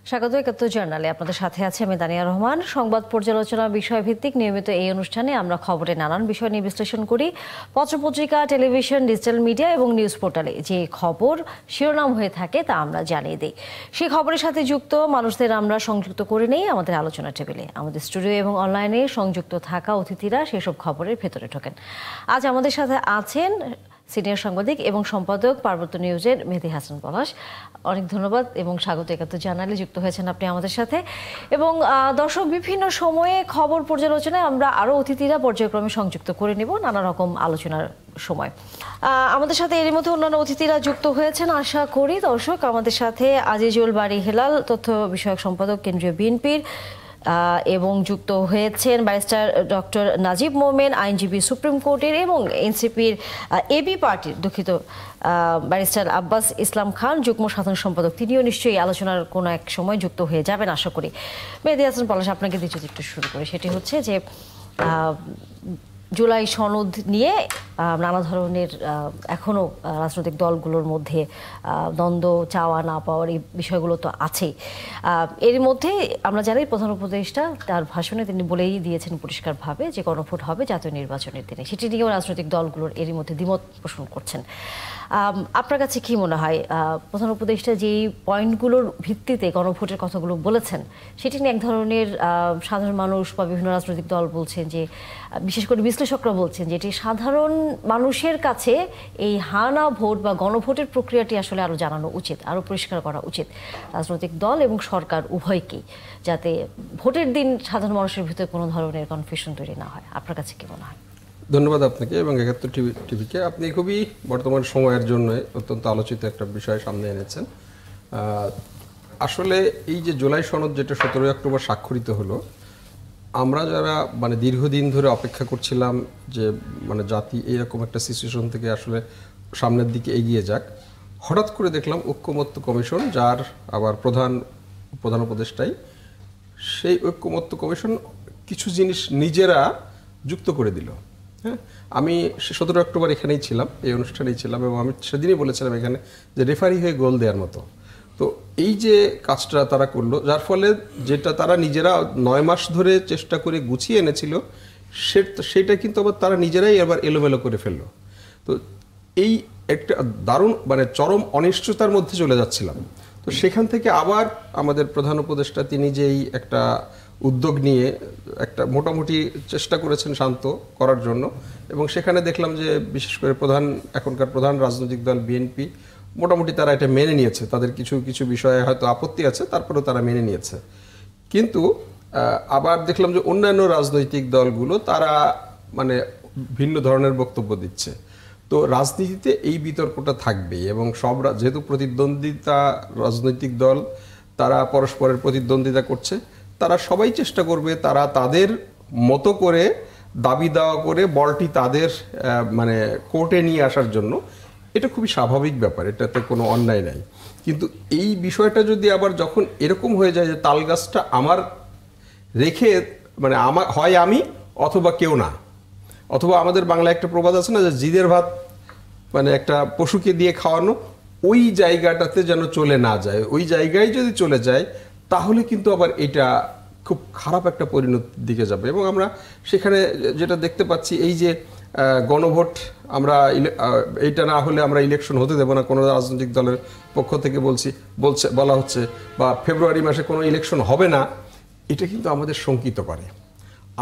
স্বাগত ৭১ জার্নালে আপনাদের সাথে আছে আমি দানিয়া রহমান। সংবাদ পর্যালোচনা বিষয়ভিত্তিক নিয়মিত এই অনুষ্ঠানে আমরা খবরের নানান বিষয় নিয়ে বিশ্লেষণ করি। পত্রপত্রিকা, টেলিভিশন, ডিজিটাল মিডিয়া এবং নিউজ পোর্টালে যে খবর শিরোনাম হয়ে থাকে তা আমরা জানিয়ে দিই। সেই খবরের সাথে যুক্ত মানুষদের আমরা সংযুক্ত করে নেই আমাদের আলোচনা টেবিলে। আমাদের স্টুডিও এবং অনলাইনে সংযুক্ত থাকা অতিথিরা সেসব খবরের ভেতরে ঢোকেন। আজ আমাদের সাথে আছেন সিনিয়র সাংবাদিক এবং সম্পাদক পার্বত্য নিউজের মেহেদী হাসান পলাশ। অনেক ধন্যবাদ এবং স্বাগত ৭১ জার্নালে যুক্ত হয়েছেন আপনি আমাদের সাথে। এবং দর্শক, বিভিন্ন সময়ে খবর পর্যালোচনায় আমরা আরও অতিথিরা পর্যায়ক্রমে সংযুক্ত করে নেব নানা রকম আলোচনার সময়। আমাদের সাথে এর মধ্যে অন্যান্য অতিথিরা যুক্ত হয়েছেন আশা করি। দর্শক, আমাদের সাথে আজিজুল বারী হেলাল, তথ্য বিষয়ক সম্পাদক কেন্দ্রীয় বিএনপির, এবং যুক্ত হয়েছেন ব্যারিস্টার ডক্টর নাজিব মোমেন, আইনজীবী সুপ্রিম কোর্টের, এবং এনসিপির এবি পার্টির দুঃখিত ব্যারিস্টার আব্বাস ইসলাম খান, যুগ্ম সাধারণ সম্পাদক। তিনিও নিশ্চয়ই আলোচনার কোনো এক সময় যুক্ত হয়ে যাবেন আশা করি। মেহেদী হাসান পলাশ, আপনাকে দিয়ে যদি একটু শুরু করি, সেটি হচ্ছে যে জুলাই সনদ নিয়ে নানা ধরনের এখনও রাজনৈতিক দলগুলোর মধ্যে দ্বন্দ্ব, চাওয়া না পাওয়ার এই বিষয়গুলো তো আছেই। এর মধ্যে আমরা জানি প্রধান উপদেষ্টা তার ভাষণে তিনি বলেই দিয়েছেন পরিষ্কারভাবে যে গণভোট হবে জাতীয় নির্বাচনের দিনে। সেটি নিয়েও রাজনৈতিক দলগুলোর এরই মধ্যে দ্বিমত পোষণ করছেন। আপনার কাছে কি মনে হয়, প্রধান উপদেষ্টা যেই পয়েন্টগুলোর ভিত্তিতে গণভোটের কথাগুলো বলেছেন সেটি নিয়ে এক ধরনের সাধারণ মানুষ বা বিভিন্ন রাজনৈতিক দল বলছেন যে, বিশেষ করে বিশ্লেষকরা বলছেন যে এটি সাধারণ মানুষের কাছে এই হানা ভোট বা গণভোটের প্রক্রিয়াটি আসলে আরও জানানো উচিত, আরও পরিষ্কার করা উচিত রাজনৈতিক দল এবং সরকার উভয়কেই, যাতে ভোটের দিন সাধারণ মানুষের ভিতরে কোনো ধরনের কনফিউশন তৈরি না হয়। আপনার কাছে কি মনে হয়? ধন্যবাদ আপনাকে এবং ৭১ টিভিকে। আপনি খুবই বর্তমান সময়ের জন্য অত্যন্ত আলোচিত একটা বিষয় সামনে এনেছেন। আসলে এই যে জুলাই সনদ যেটা ১৭ অক্টোবর স্বাক্ষরিত হলো, আমরা যারা দীর্ঘদিন ধরে অপেক্ষা করছিলাম যে জাতি এরকম একটা সিচুয়েশন থেকে আসলে সামনের দিকে এগিয়ে যাক, হঠাৎ করে দেখলাম ঐক্যমত্য কমিশন, যার আবার প্রধান উপদেষ্টাই, সেই ঐক্যমত্য কমিশন কিছু জিনিস নিজেরা যুক্ত করে দিল। হ্যাঁ, আমি ১৭ অক্টোবর এখানেই ছিলাম, এই অনুষ্ঠানেই ছিলাম, এবং আমি সেদিনই বলেছিলাম এখানে যে রেফারি হয়ে গোল দেওয়ার মতো। তো এই যে কাজটা তারা করলো, যার ফলে যেটা তারা নিজেরা ৯ মাস ধরে চেষ্টা করে গুছিয়ে এনেছিল সেটা কিন্তু আবার তারা নিজেরাই আবার এলোমেলো করে ফেললো। তো এই একটা দারুণ চরম অনিশ্চয়তার মধ্যে চলে যাচ্ছিলাম। তো সেখান থেকে আবার আমাদের প্রধান উপদেষ্টা তিনি যেই একটা উদ্যোগ নিয়ে একটা মোটামুটি চেষ্টা করেছেন শান্ত করার জন্য, এবং সেখানে দেখলাম যে বিশেষ করে এখনকার প্রধান রাজনৈতিক দল বিএনপি মোটামুটি তারা এটা মেনে নিয়েছে। তাদের কিছু কিছু বিষয়ে হয়তো আপত্তি আছে, তারপরেও তারা মেনে নিয়েছে। কিন্তু আবার দেখলাম যে অন্যান্য রাজনৈতিক দলগুলো তারা ভিন্ন ধরনের বক্তব্য দিচ্ছে। তো রাজনীতিতে এই বিতর্কটা থাকবেই, এবং যেহেতু প্রতিদ্বন্দ্বিতা রাজনৈতিক দল, তারা পরস্পরের প্রতিদ্বন্দ্বিতা করছে, তারা সবাই চেষ্টা করবে তারা তাদের মতো করে দাবি দাওয়া করে বলটি তাদের কোর্টে নিয়ে আসার জন্য। এটা খুবই স্বাভাবিক ব্যাপার, এটাতে কোনো অন্যায় নাই। কিন্তু এই বিষয়টা যদি আবার যখন এরকম হয়ে যায় যে তাল গাছটা আমার রেখে হয় আমি অথবা কেউ না, অথবা আমাদের বাংলায় একটা প্রবাদ আছে না যে জিদের ভাত একটা পশুকে দিয়ে খাওয়ানো, ওই জায়গাটাতে যেন চলে না যায়। ওই জায়গায় যদি চলে যায় তাহলে কিন্তু আবার এটা খুব খারাপ একটা পরিণতির দিকে যাবে। এবং আমরা সেখানে যেটা দেখতে পাচ্ছি, এই যে গণভোট, আমরা এইটা না হলে আমরা ইলেকশন হতে দেব না, কোনো রাজনৈতিক দলের পক্ষ থেকে বলা হচ্ছে, বা ফেব্রুয়ারি মাসে কোনো ইলেকশন হবে না, এটা কিন্তু আমাদের শঙ্কিত করে।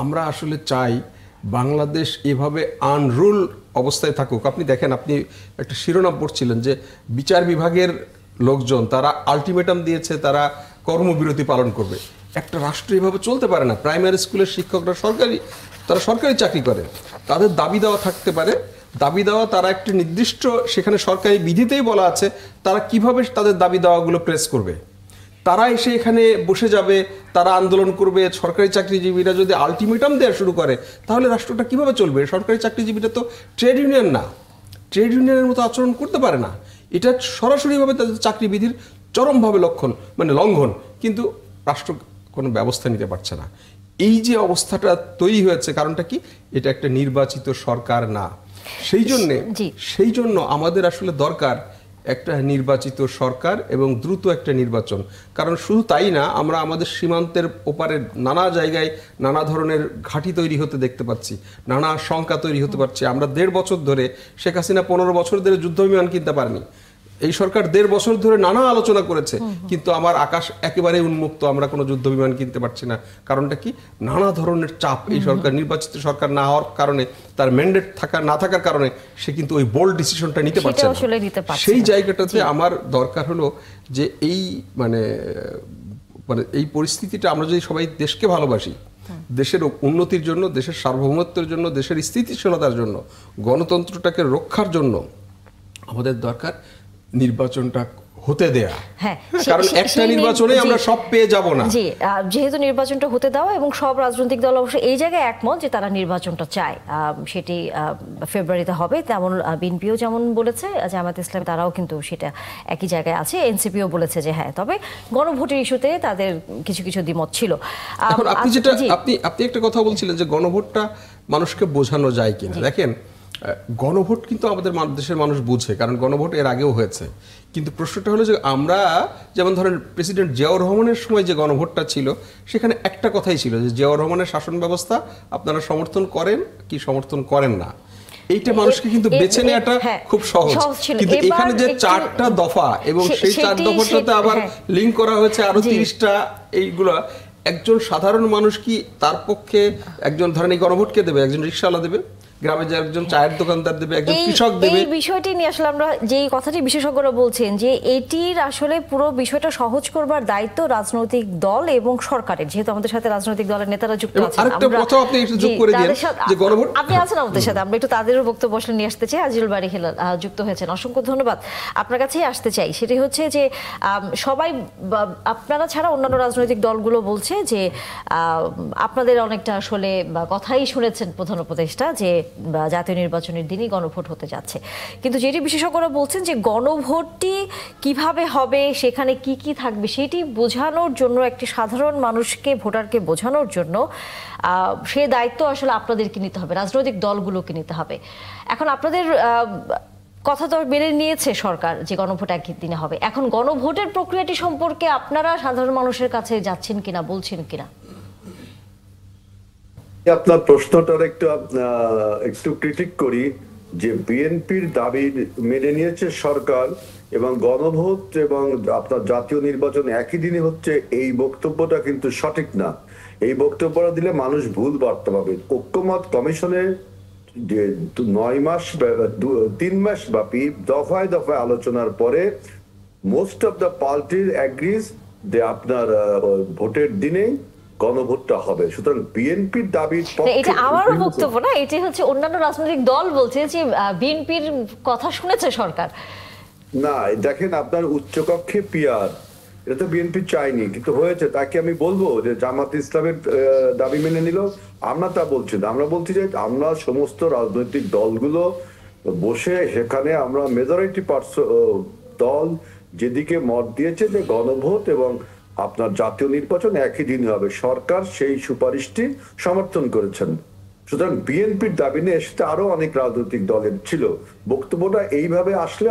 আমরা আসলে চাই বাংলাদেশ এভাবে আনরুল অবস্থায় থাকুক। আপনি দেখেন, আপনি একটা শিরোনাম পড়ছিলেন যে বিচার বিভাগের লোকজন তারা আলটিমেটাম দিয়েছে, তারা কর্মবিরতি পালন করবে। একটা রাষ্ট্র এভাবে চলতে পারে না। প্রাইমারি স্কুলের শিক্ষকরা তারা সরকারি চাকরি করে, তাদের দাবি দেওয়া থাকতে পারে। দাবি দেওয়া তারা একটি নির্দিষ্ট, সেখানে সরকারি বিধিতেই বলা আছে তারা কিভাবে তাদের দাবি দেওয়াগুলো প্রেস করবে। তারা এসে এখানে বসে যাবে, তারা আন্দোলন করবে। সরকারি চাকরিজীবীরা যদি আলটিমেটাম দেওয়া শুরু করে তাহলে রাষ্ট্রটা কিভাবে চলবে? সরকারি চাকরিজীবীরা তো ট্রেড ইউনিয়ন না, ট্রেড ইউনিয়নের মতো আচরণ করতে পারে না। এটা সরাসরিভাবে তাদের চাকরি বিধির চরমভাবে লঙ্ঘন, কিন্তু রাষ্ট্র কোনো ব্যবস্থা নিতে পারছে না। এই যে অবস্থাটা তৈরি হয়েছে, কারণটা কি? এটা একটা নির্বাচিত সরকার না। সেই জন্য আমাদের আসলে দরকার একটা নির্বাচিত সরকার এবং দ্রুত একটা নির্বাচন। কারণ শুধু তাই না, আমরা আমাদের সীমান্তের ওপারে নানা জায়গায় নানা ধরনের ঘাঁটি তৈরি হতে দেখতে পাচ্ছি, নানা শঙ্কা তৈরি হতে পারছে। আমরা 1.5 বছর ধরে, শেখ হাসিনা 15 বছর ধরে যুদ্ধ বিমান কিনতে পারেনি, এই সরকার 1.5 বছর ধরে নানা আলোচনা করেছে, কিন্তু আমার আকাশ একেবারে উন্মুক্ত, আমরা কোনো যুদ্ধ বিমান কিনতে পারছি না। কারণটা কি? নানা ধরনের চাপ। এই সরকার নির্বাচিত সরকার না হওয়ার কারণে, তার ম্যান্ডেট না থাকার কারণে সে কিন্তু ওই বোল্ড ডিসিশনটা নিতে পারছে না। সেই জায়গাটাতে আমার দরকার হলো যে এই মানে এই পরিস্থিতিটা, আমরা যদি সবাই দেশকে ভালোবাসি, দেশের উন্নতির জন্য, দেশের সার্বভৌমত্বের জন্য, দেশের স্থিতিশীলতার জন্য, গণতন্ত্রটাকে রক্ষার জন্য আমাদের দরকার নির্বাচনটা হতে দেয়া। কারণ একটা নির্বাচনে আমরা সব পেয়ে যাব না। জি, যেহেতু নির্বাচনটা হতে দেওয়া, এবং সব রাজনৈতিক দল অবশ্য এই জায়গায় একমত যে তারা নির্বাচনটা চায়, সেটি ফেব্রুয়ারিতে হবে। তেমন বিএনপিও যেমন বলেছে, জামায়াত ইসলামী তারাও কিন্তু সেটা একই জায়গায় আছে। এনসিপিও বলেছে যে হ্যাঁ, তবে গণভোটের ইস্যুতে তাদের কিছু কিছু দ্বিমত ছিল। এখন আপনি যেটা আপনি একটা কথা বলছিলেন যে গণভোটটা মানুষকে বোঝানো যায় কিনা। দেখেন, গণভোট কিন্তু আমাদের দেশের মানুষ বুঝে, কারণ গণভোট এর আগেও হয়েছে। কিন্তু প্রশ্নটা হলো যে আমরা যেমন ধরেন প্রেসিডেন্ট জিয়াউর রহমানের সময় যে গণভোটটা ছিল, সেখানে একটা কথাই ছিল যে জিয়াউর রহমানের শাসন ব্যবস্থা আপনারা সমর্থন করেন কি সমর্থন করেন না, এইটা মানুষকে কিন্তু বেছে নেওয়াটা খুব সহজ। কিন্তু এখানে যে 4টা দফা, এবং সেই 4 দফার সাথে আবার লিঙ্ক করা হয়েছে আরো 30টা, এইগুলা একজন সাধারণ মানুষ কি তার পক্ষে, একজন ধরেন এই গণভোটকে দেবে, একজন রিকশাওয়ালা দেবে, গ্রামে যে একজন চায়ের দোকানদার দেবে, একজন কৃষক দেবে। এই বিষয়টি নিয়ে আসলে আমরা যেই কথাটি বিশেষজ্ঞরা বলছেন যে এটির আসলে পুরো বিষয়টা সহজ করবার দায়িত্ব রাজনৈতিক দল এবং সরকারের, যেহেতু আমাদের সাথে রাজনৈতিক দলের নেতারা যুক্ত আছেন। আরেকটা কথা আপনি একটু যোগ করে দিন যে গণভোট, আপনি আছেন আমাদের সাথে, আমরা একটু তাদেরও বক্তব্য আসলে নিয়ে আসতে চাই। আজিজুল বারী হেলাল যুক্ত হয়েছেন, অসংখ্য ধন্যবাদ। আপনার কাছেই আসতে চাই, সেটি হচ্ছে যে সবাই, আপনারা ছাড়া অন্যান্য রাজনৈতিক দলগুলো বলছে যে আপনাদের অনেকটা আসলে কথাই শুনেছেন প্রধান উপদেষ্টা যে জাতীয় নির্বাচনের দিনই গণভোট হতে যাচ্ছে। কিন্তু যেটি বিশেষজ্ঞরা বলছেন যে গণভোটটি কিভাবে হবে, সেখানে কি কি থাকবে, সেটি বোঝানোর জন্য, একটি সাধারণ মানুষকে, ভোটারকে বোঝানোর জন্য সে দায়িত্ব আসলে আপনাদেরকে নিতে হবে, রাজনৈতিক দলগুলোকে নিতে হবে। এখন আপনাদের কথা তো মেনে নিয়েছে সরকার যে গণভোট একই দিনে হবে। এখন গণভোটের প্রক্রিয়াটি সম্পর্কে আপনারা সাধারণ মানুষের কাছে যাচ্ছেন কিনা, বলছেন কিনা? আপনার প্রশ্নটার একটু ক্রিটিক করি যে বিএনপির দাবি মেনে নিয়েছে সরকার, এবং গণভোট এবং আপনার জাতীয় নির্বাচন একই দিনে হচ্ছে, এই বক্তব্যটা কিন্তু সঠিক না। এই বক্তব্যটা দিলে মানুষ ভুল বার্তা পাবে। ঐক্যমত কমিশনে যে 9 মাস 3 মাস ব্যাপী দফায় দফায় আলোচনার পরে মোস্ট অফ দ্য পার্টির অ্যাগ্রিজ যে আপনার ভোটের দিনেই গণভোটটা হবে। সুতরাং বিএনপির দাবির পক্ষে, এটা আমারও বক্তব্য না, এটি হচ্ছে অন্যান্য রাজনৈতিক দল বলছে যে বিএনপির কথা শুনেছে সরকার। না, দেখেন, আপনার উচ্চকক্ষে পিআর, এটা তো বিএনপি চায়নি, কিন্তু হয়েছে। তাকে আমি বলবো যে জামাত ইসলামের দাবি মেনে নিল, আমরা তা বলছি না। আমরা বলছি যে আমরা সমস্ত রাজনৈতিক দলগুলো বসে সেখানে আমরা মেজরিটি দল যেদিকে মত দিয়েছে যে গণভোট এবং আপনার জাতীয় নির্বাচন একই দিন হবে, সরকার সেই সুপারিশটি সমর্থন করেছেন। সুতরাং বিএনপির দাবি নিয়ে এসে আরো অনেক রাজনৈতিক দলের ছিল। বক্তব্যটা এইভাবে আসলে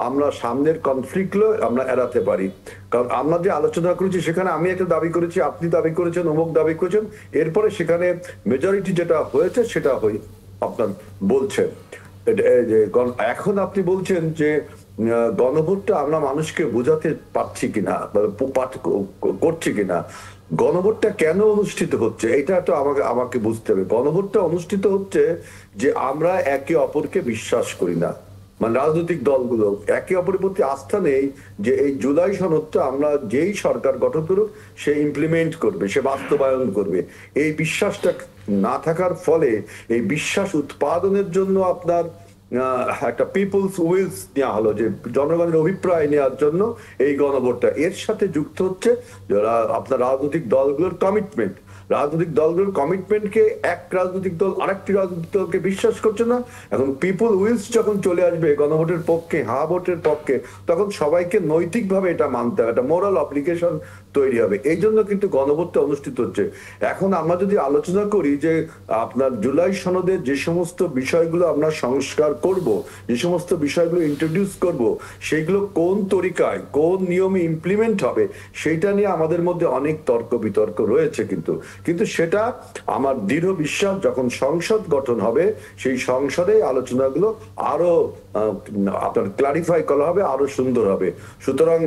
আমরা সামনের কনফ্লিক্ট আমরা এড়াতে পারি। কারণ আমরা যে আলোচনা করেছি সেখানে আমি একটা দাবি করেছি, আপনি দাবি করেছেন, অমুক দাবি করেছেন, এরপরে সেখানে মেজরিটি যেটা হয়েছে সেটা আপনার বলছেন। এখন আপনি বলছেন যে গণভোটটা আমরা মানুষকে বোঝাতে পারছি কিনা, করছি কিনা, গণভোটটা কেন অনুষ্ঠিত হচ্ছে এটা তো আমাকে বুঝতে হবে। গণভোটটা অনুষ্ঠিত হচ্ছে যে আমরা একে অপরকে বিশ্বাস করি না, মানে রাজনৈতিক দলগুলো একে অপরের প্রতি আস্থা নেই যে এই জুলাই সনদটা আমরা যেই সরকার গঠন করুক সে ইমপ্লিমেন্ট করবে, সে বাস্তবায়ন করবে। এই বিশ্বাসটা না থাকার ফলে এই বিশ্বাস উৎপাদনের জন্য আপনার একটা পিপলস উইলস নেওয়া হলো, যে জনগণের অভিপ্রায় নেওয়ার জন্য এই গণভোটটা। এর সাথে যুক্ত হচ্ছে আপনার রাজনৈতিক দলগুলোর কমিটমেন্ট। রাজনৈতিক দলগুলোর কমিটমেন্টকে এক রাজনৈতিক দল আরেকটি রাজনৈতিক দলকে বিশ্বাস করছে না। এখন পিপল উইলস যখন চলে আসবে গণভোটের পক্ষে, হা ভোটের পক্ষে, তখন সবাইকে নৈতিকভাবে এটা মানতে হবে, একটা মোরাল অব্লিগেশন তৈরি হবে। এই জন্য কিন্তু গণভোটটা অনুষ্ঠিত হচ্ছে। এখন আমরা যদি আলোচনা করি যে আপনার জুলাই সনদের যে সমস্ত বিষয়গুলো আমরা সংস্কার করব, যে সমস্ত বিষয়গুলো ইন্ট্রোডিউস করব, সেইগুলো কোন তরিকায় কোন নিয়মে ইমপ্লিমেন্ট হবে, সেইটা নিয়ে আমাদের মধ্যে অনেক তর্ক বিতর্ক রয়েছে। কিন্তু সেটা আমার দৃঢ় বিশ্বাস, যখন সংসদ গঠন হবে সেই সংসদে আলোচনাগুলো আরো আপনার ক্লারিফাই করা হবে, আরো সুন্দর হবে। সুতরাং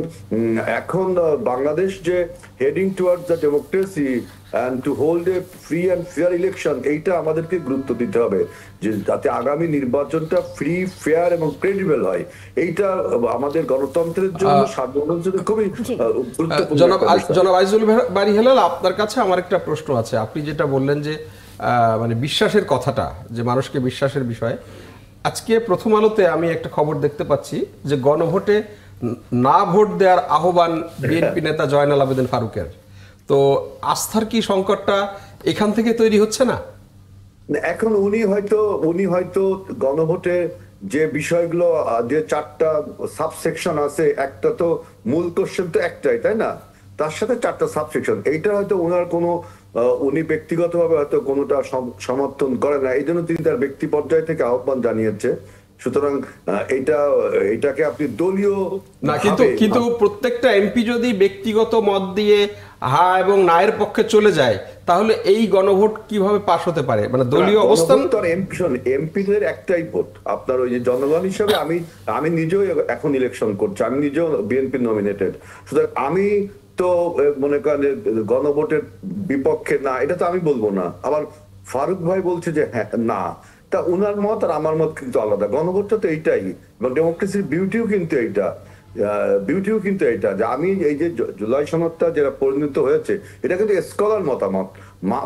এখন বাংলাদেশ যে heading towards the democracy and to hold a free and fair election, এইটা আমাদেরকে গুরুত্ব দিতে হবে, যে যাতে আগামী নির্বাচনটা ফ্রি, ফেয়ার এবং ক্রেডিবল হয়। এইটা আমাদের গণতন্ত্রের জন্য, সাধারণের জন্য খুবই গুরুত্বপূর্ণ। জনাব আইজুল বারী হেলাল, আপনার কাছে আমার একটা প্রশ্ন আছে। আপনি যেটা বললেন যে মানে বিশ্বাসের কথাটা, যে মানুষকে বিশ্বাসের বিষয়, আজকে প্রথম আলোতে আমি একটা খবর দেখতে পাচ্ছি যে গণভোটে না ভোট দেওয়ার আহ্বান বিএনপি নেতা জয়নাল আবেদিন ফারুকের। তো আস্থার কি সংকটটা এখান থেকে তৈরি হচ্ছে না? এখন উনি হয়তো গণভোটে যে বিষয়গুলো, যে 4টা সাবসেকশন আছে, একটা তো মূল কোশ্চেন তো একটাই, তাই না? তার সাথে 4টা সাবসেকশন, এইটা হয়তো ওনার কোনো উনি ব্যক্তিগতভাবে হয়তো কোনোটা সমর্থন করে না, এই জন্য তিনি তার ব্যক্তি পর্যায় থেকে আহ্বান জানিয়েছে। সুতরাং এটাকে আপনি দলীয় না, কিন্তু প্রত্যেকটা এমপি যদি ব্যক্তিগত মত দিয়ে হা এবং নায়ের পক্ষে চলে যায়, তাহলে এই গণভোট কিভাবে পাস হতে পারে? মানে দলীয় অবস্থান। এমপিদের একটাই ভোট। আপনার ওই যে জনগণ হিসাবে আমি নিজেও এখন ইলেকশন করছি, আমি নিজেও বিএনপি নমিনেটেড। সুতরাং আমি তো মনে করেন গণভোটের বিপক্ষে না, এটা তো আমি বলবো না। আবার ফারুক ভাই বলছে যে হ্যাঁ না, তা উনার মত আর আমার মত কিন্তু আলাদা। গণভোটটা তো এইটাই, এবং ডেমোক্রেসির বিউটিও কিন্তু এইটা যে আমি এই যে জুলাই সনদটা যেটা পরিণত হয়েছে, এটা কিন্তু স্কলার মতামত।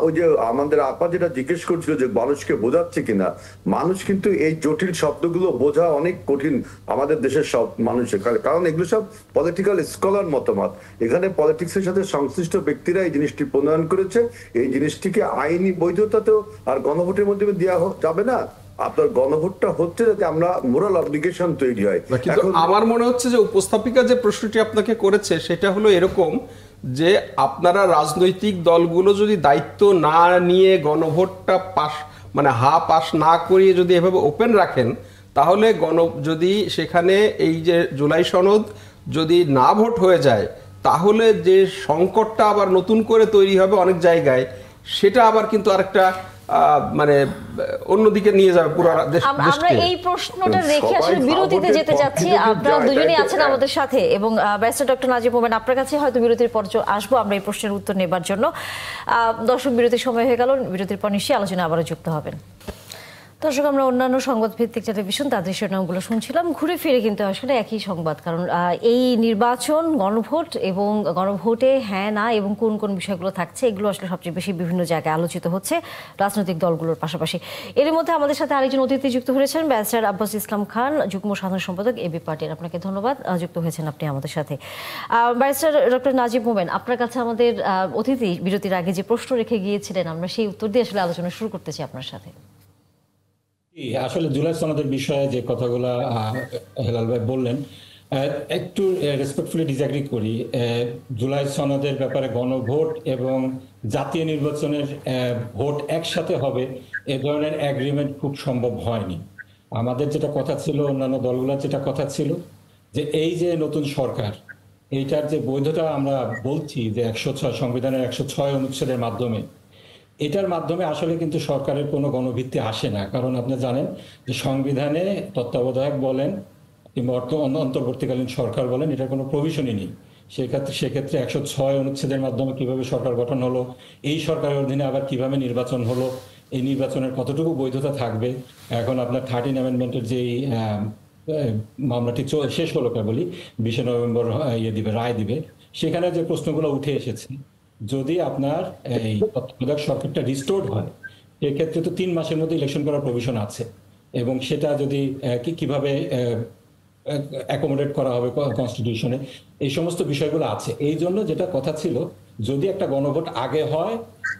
ওই যে আমাদের আপা যেটা জিজ্ঞেস করছিল যে মানুষকে বোঝাচ্ছে কিনা, মানুষ কিন্তু এই জটিল শব্দগুলো বোঝা অনেক কঠিন আমাদের দেশের সব মানুষের, কারণ এগুলো সব পলিটিক্যাল স্কলার মতামত। এখানে পলিটিক্সের সাথে সংশ্লিষ্ট ব্যক্তিরা এই জিনিসটি প্রণয়ন করেছে। এই জিনিসটিকে আইনি বৈধতাতেও আর গণভোটের মধ্যে দেওয়া যাবে না। আপনার গণভোটটা হচ্ছে যাতে আমরা মোরাল অবলিগেশন তৈরি হয়। কিন্তু আমার মনে হচ্ছে যে উপস্থাপিকা যে প্রশ্নটি আপনাকে করেছে সেটা হলো এরকম যে আপনারা রাজনৈতিক দলগুলো যদি দায়িত্ব না নিয়ে গণভোটটা পাস, মানে পাস না করিয়ে যদি এভাবে ওপেন রাখেন, তাহলে যদি সেখানে এই যে জুলাই সনদ যদি না ভোট হয়ে যায়, তাহলে যে সংকটটা আবার নতুন করে তৈরি হবে অনেক জায়গায়, সেটা আবার কিন্তু আরেকটা মানে অন্যদিকে নিয়ে যাবে পুরো দেশ। আমরা এই প্রশ্নটা রেখে আসলে বিরতিতে যেতে চাচ্ছি। আপনারা দুজনেই আছেন আমাদের সাথে, এবং ব্যারিস্টার ডক্টর নাজিব মোমেন, আপনার কাছে হয়তো বিরতির পর আসবো আমরা এই প্রশ্নের উত্তর নেবার জন্য। দর্শক, বিরতির সময় হয়ে গেল, বিরতির পর নিশ্চয়ই আলোচনা আবারও যুক্ত হবেন। দর্শক, আমরা অন্যান্য সংবাদ ভিত্তিক টেলিভিশন তাদের শিরোনামগুলো শুনছিলাম। ঘুরে ফিরে কিন্তু আসলে একই সংবাদ, কারণ এই নির্বাচন, গণভোট এবং গণভোটে হ্যাঁ না এবং কোন কোন বিষয়গুলো থাকছে, এগুলো আসলে সবচেয়ে বেশি বিভিন্ন জায়গায় আলোচিত হচ্ছে রাজনৈতিক দলগুলোর পাশাপাশি। এর মধ্যে আমাদের সাথে আরেকজন অতিথি যুক্ত হয়েছেন, ব্যারিস্টার আব্বাস ইসলাম খান, যুগ্ম সাধারণ সম্পাদক এবি পার্টির। আপনাকে ধন্যবাদ, যুক্ত হয়েছেন আপনি আমাদের সাথে। ব্যারিস্টার ডক্টর নাজিব মোমেন, আপনার কাছে আমাদের অতিথি বিরতির আগে যে প্রশ্ন রেখে গিয়েছিলেন, আমরা সেই উত্তর দিয়ে আসলে আলোচনা শুরু করতে চাই আপনার সাথে। আসলে জুলাই সনদের বিষয়ে যে কথাগুলো হেলাল ভাই বললেন, একটু রেসপেক্টফুলি ডিসএগ্রি করি। জুলাই সনদের ব্যাপারে গণভোট এবং জাতীয় নির্বাচনের ভোট একসাথে হবে, এ ধরনের এগ্রিমেন্ট খুব সম্ভব হয়নি। আমাদের যেটা কথা ছিল, অন্যান্য দলগুলোর যেটা কথা ছিল, যে এই যে নতুন সরকার, এইটার যে বৈধতা আমরা বলছি যে 106 সংবিধানের 106 অনুচ্ছেদের মাধ্যমে, এটার মাধ্যমে আসলে কিন্তু সরকারের কোনো গণভিত্তি আসে না। কারণ আপনি জানেন যে সংবিধানে তত্ত্বাবধায়ক বলেন কিংবা অন্তর্বর্তীকালীন সরকার বলেন, এটার কোনো প্রভিশনই নেই। সেক্ষেত্রে 106 অনুচ্ছেদের মাধ্যমে কিভাবে সরকার গঠন হলো, এই সরকারের অধীনে আবার কিভাবে নির্বাচন হলো, এই নির্বাচনের কতটুকু বৈধতা থাকবে, এখন আপনার 13 অ্যামেন্ডমেন্টের যেই মামলাটি শেষ হলো কেবলই 20 নভেম্বর রায় দিবে, সেখানে যে প্রশ্নগুলো উঠে এসেছে, যদি আপনার এই তত্ত্বাবধায়ক সরকারটা রিস্টোর্ড হয়, সেক্ষেত্রে তো 3 মাসের মধ্যে ইলেকশন করার প্রভিশন আছে, এবং সেটা যদি কিভাবে অ্যাকোমোডেট করা হবে কনস্টিটিউশনে, এই সমস্ত বিষয়গুলো আছে। এই জন্য যেটা কথা ছিল, যদি একটা গণভোট আগে হয়,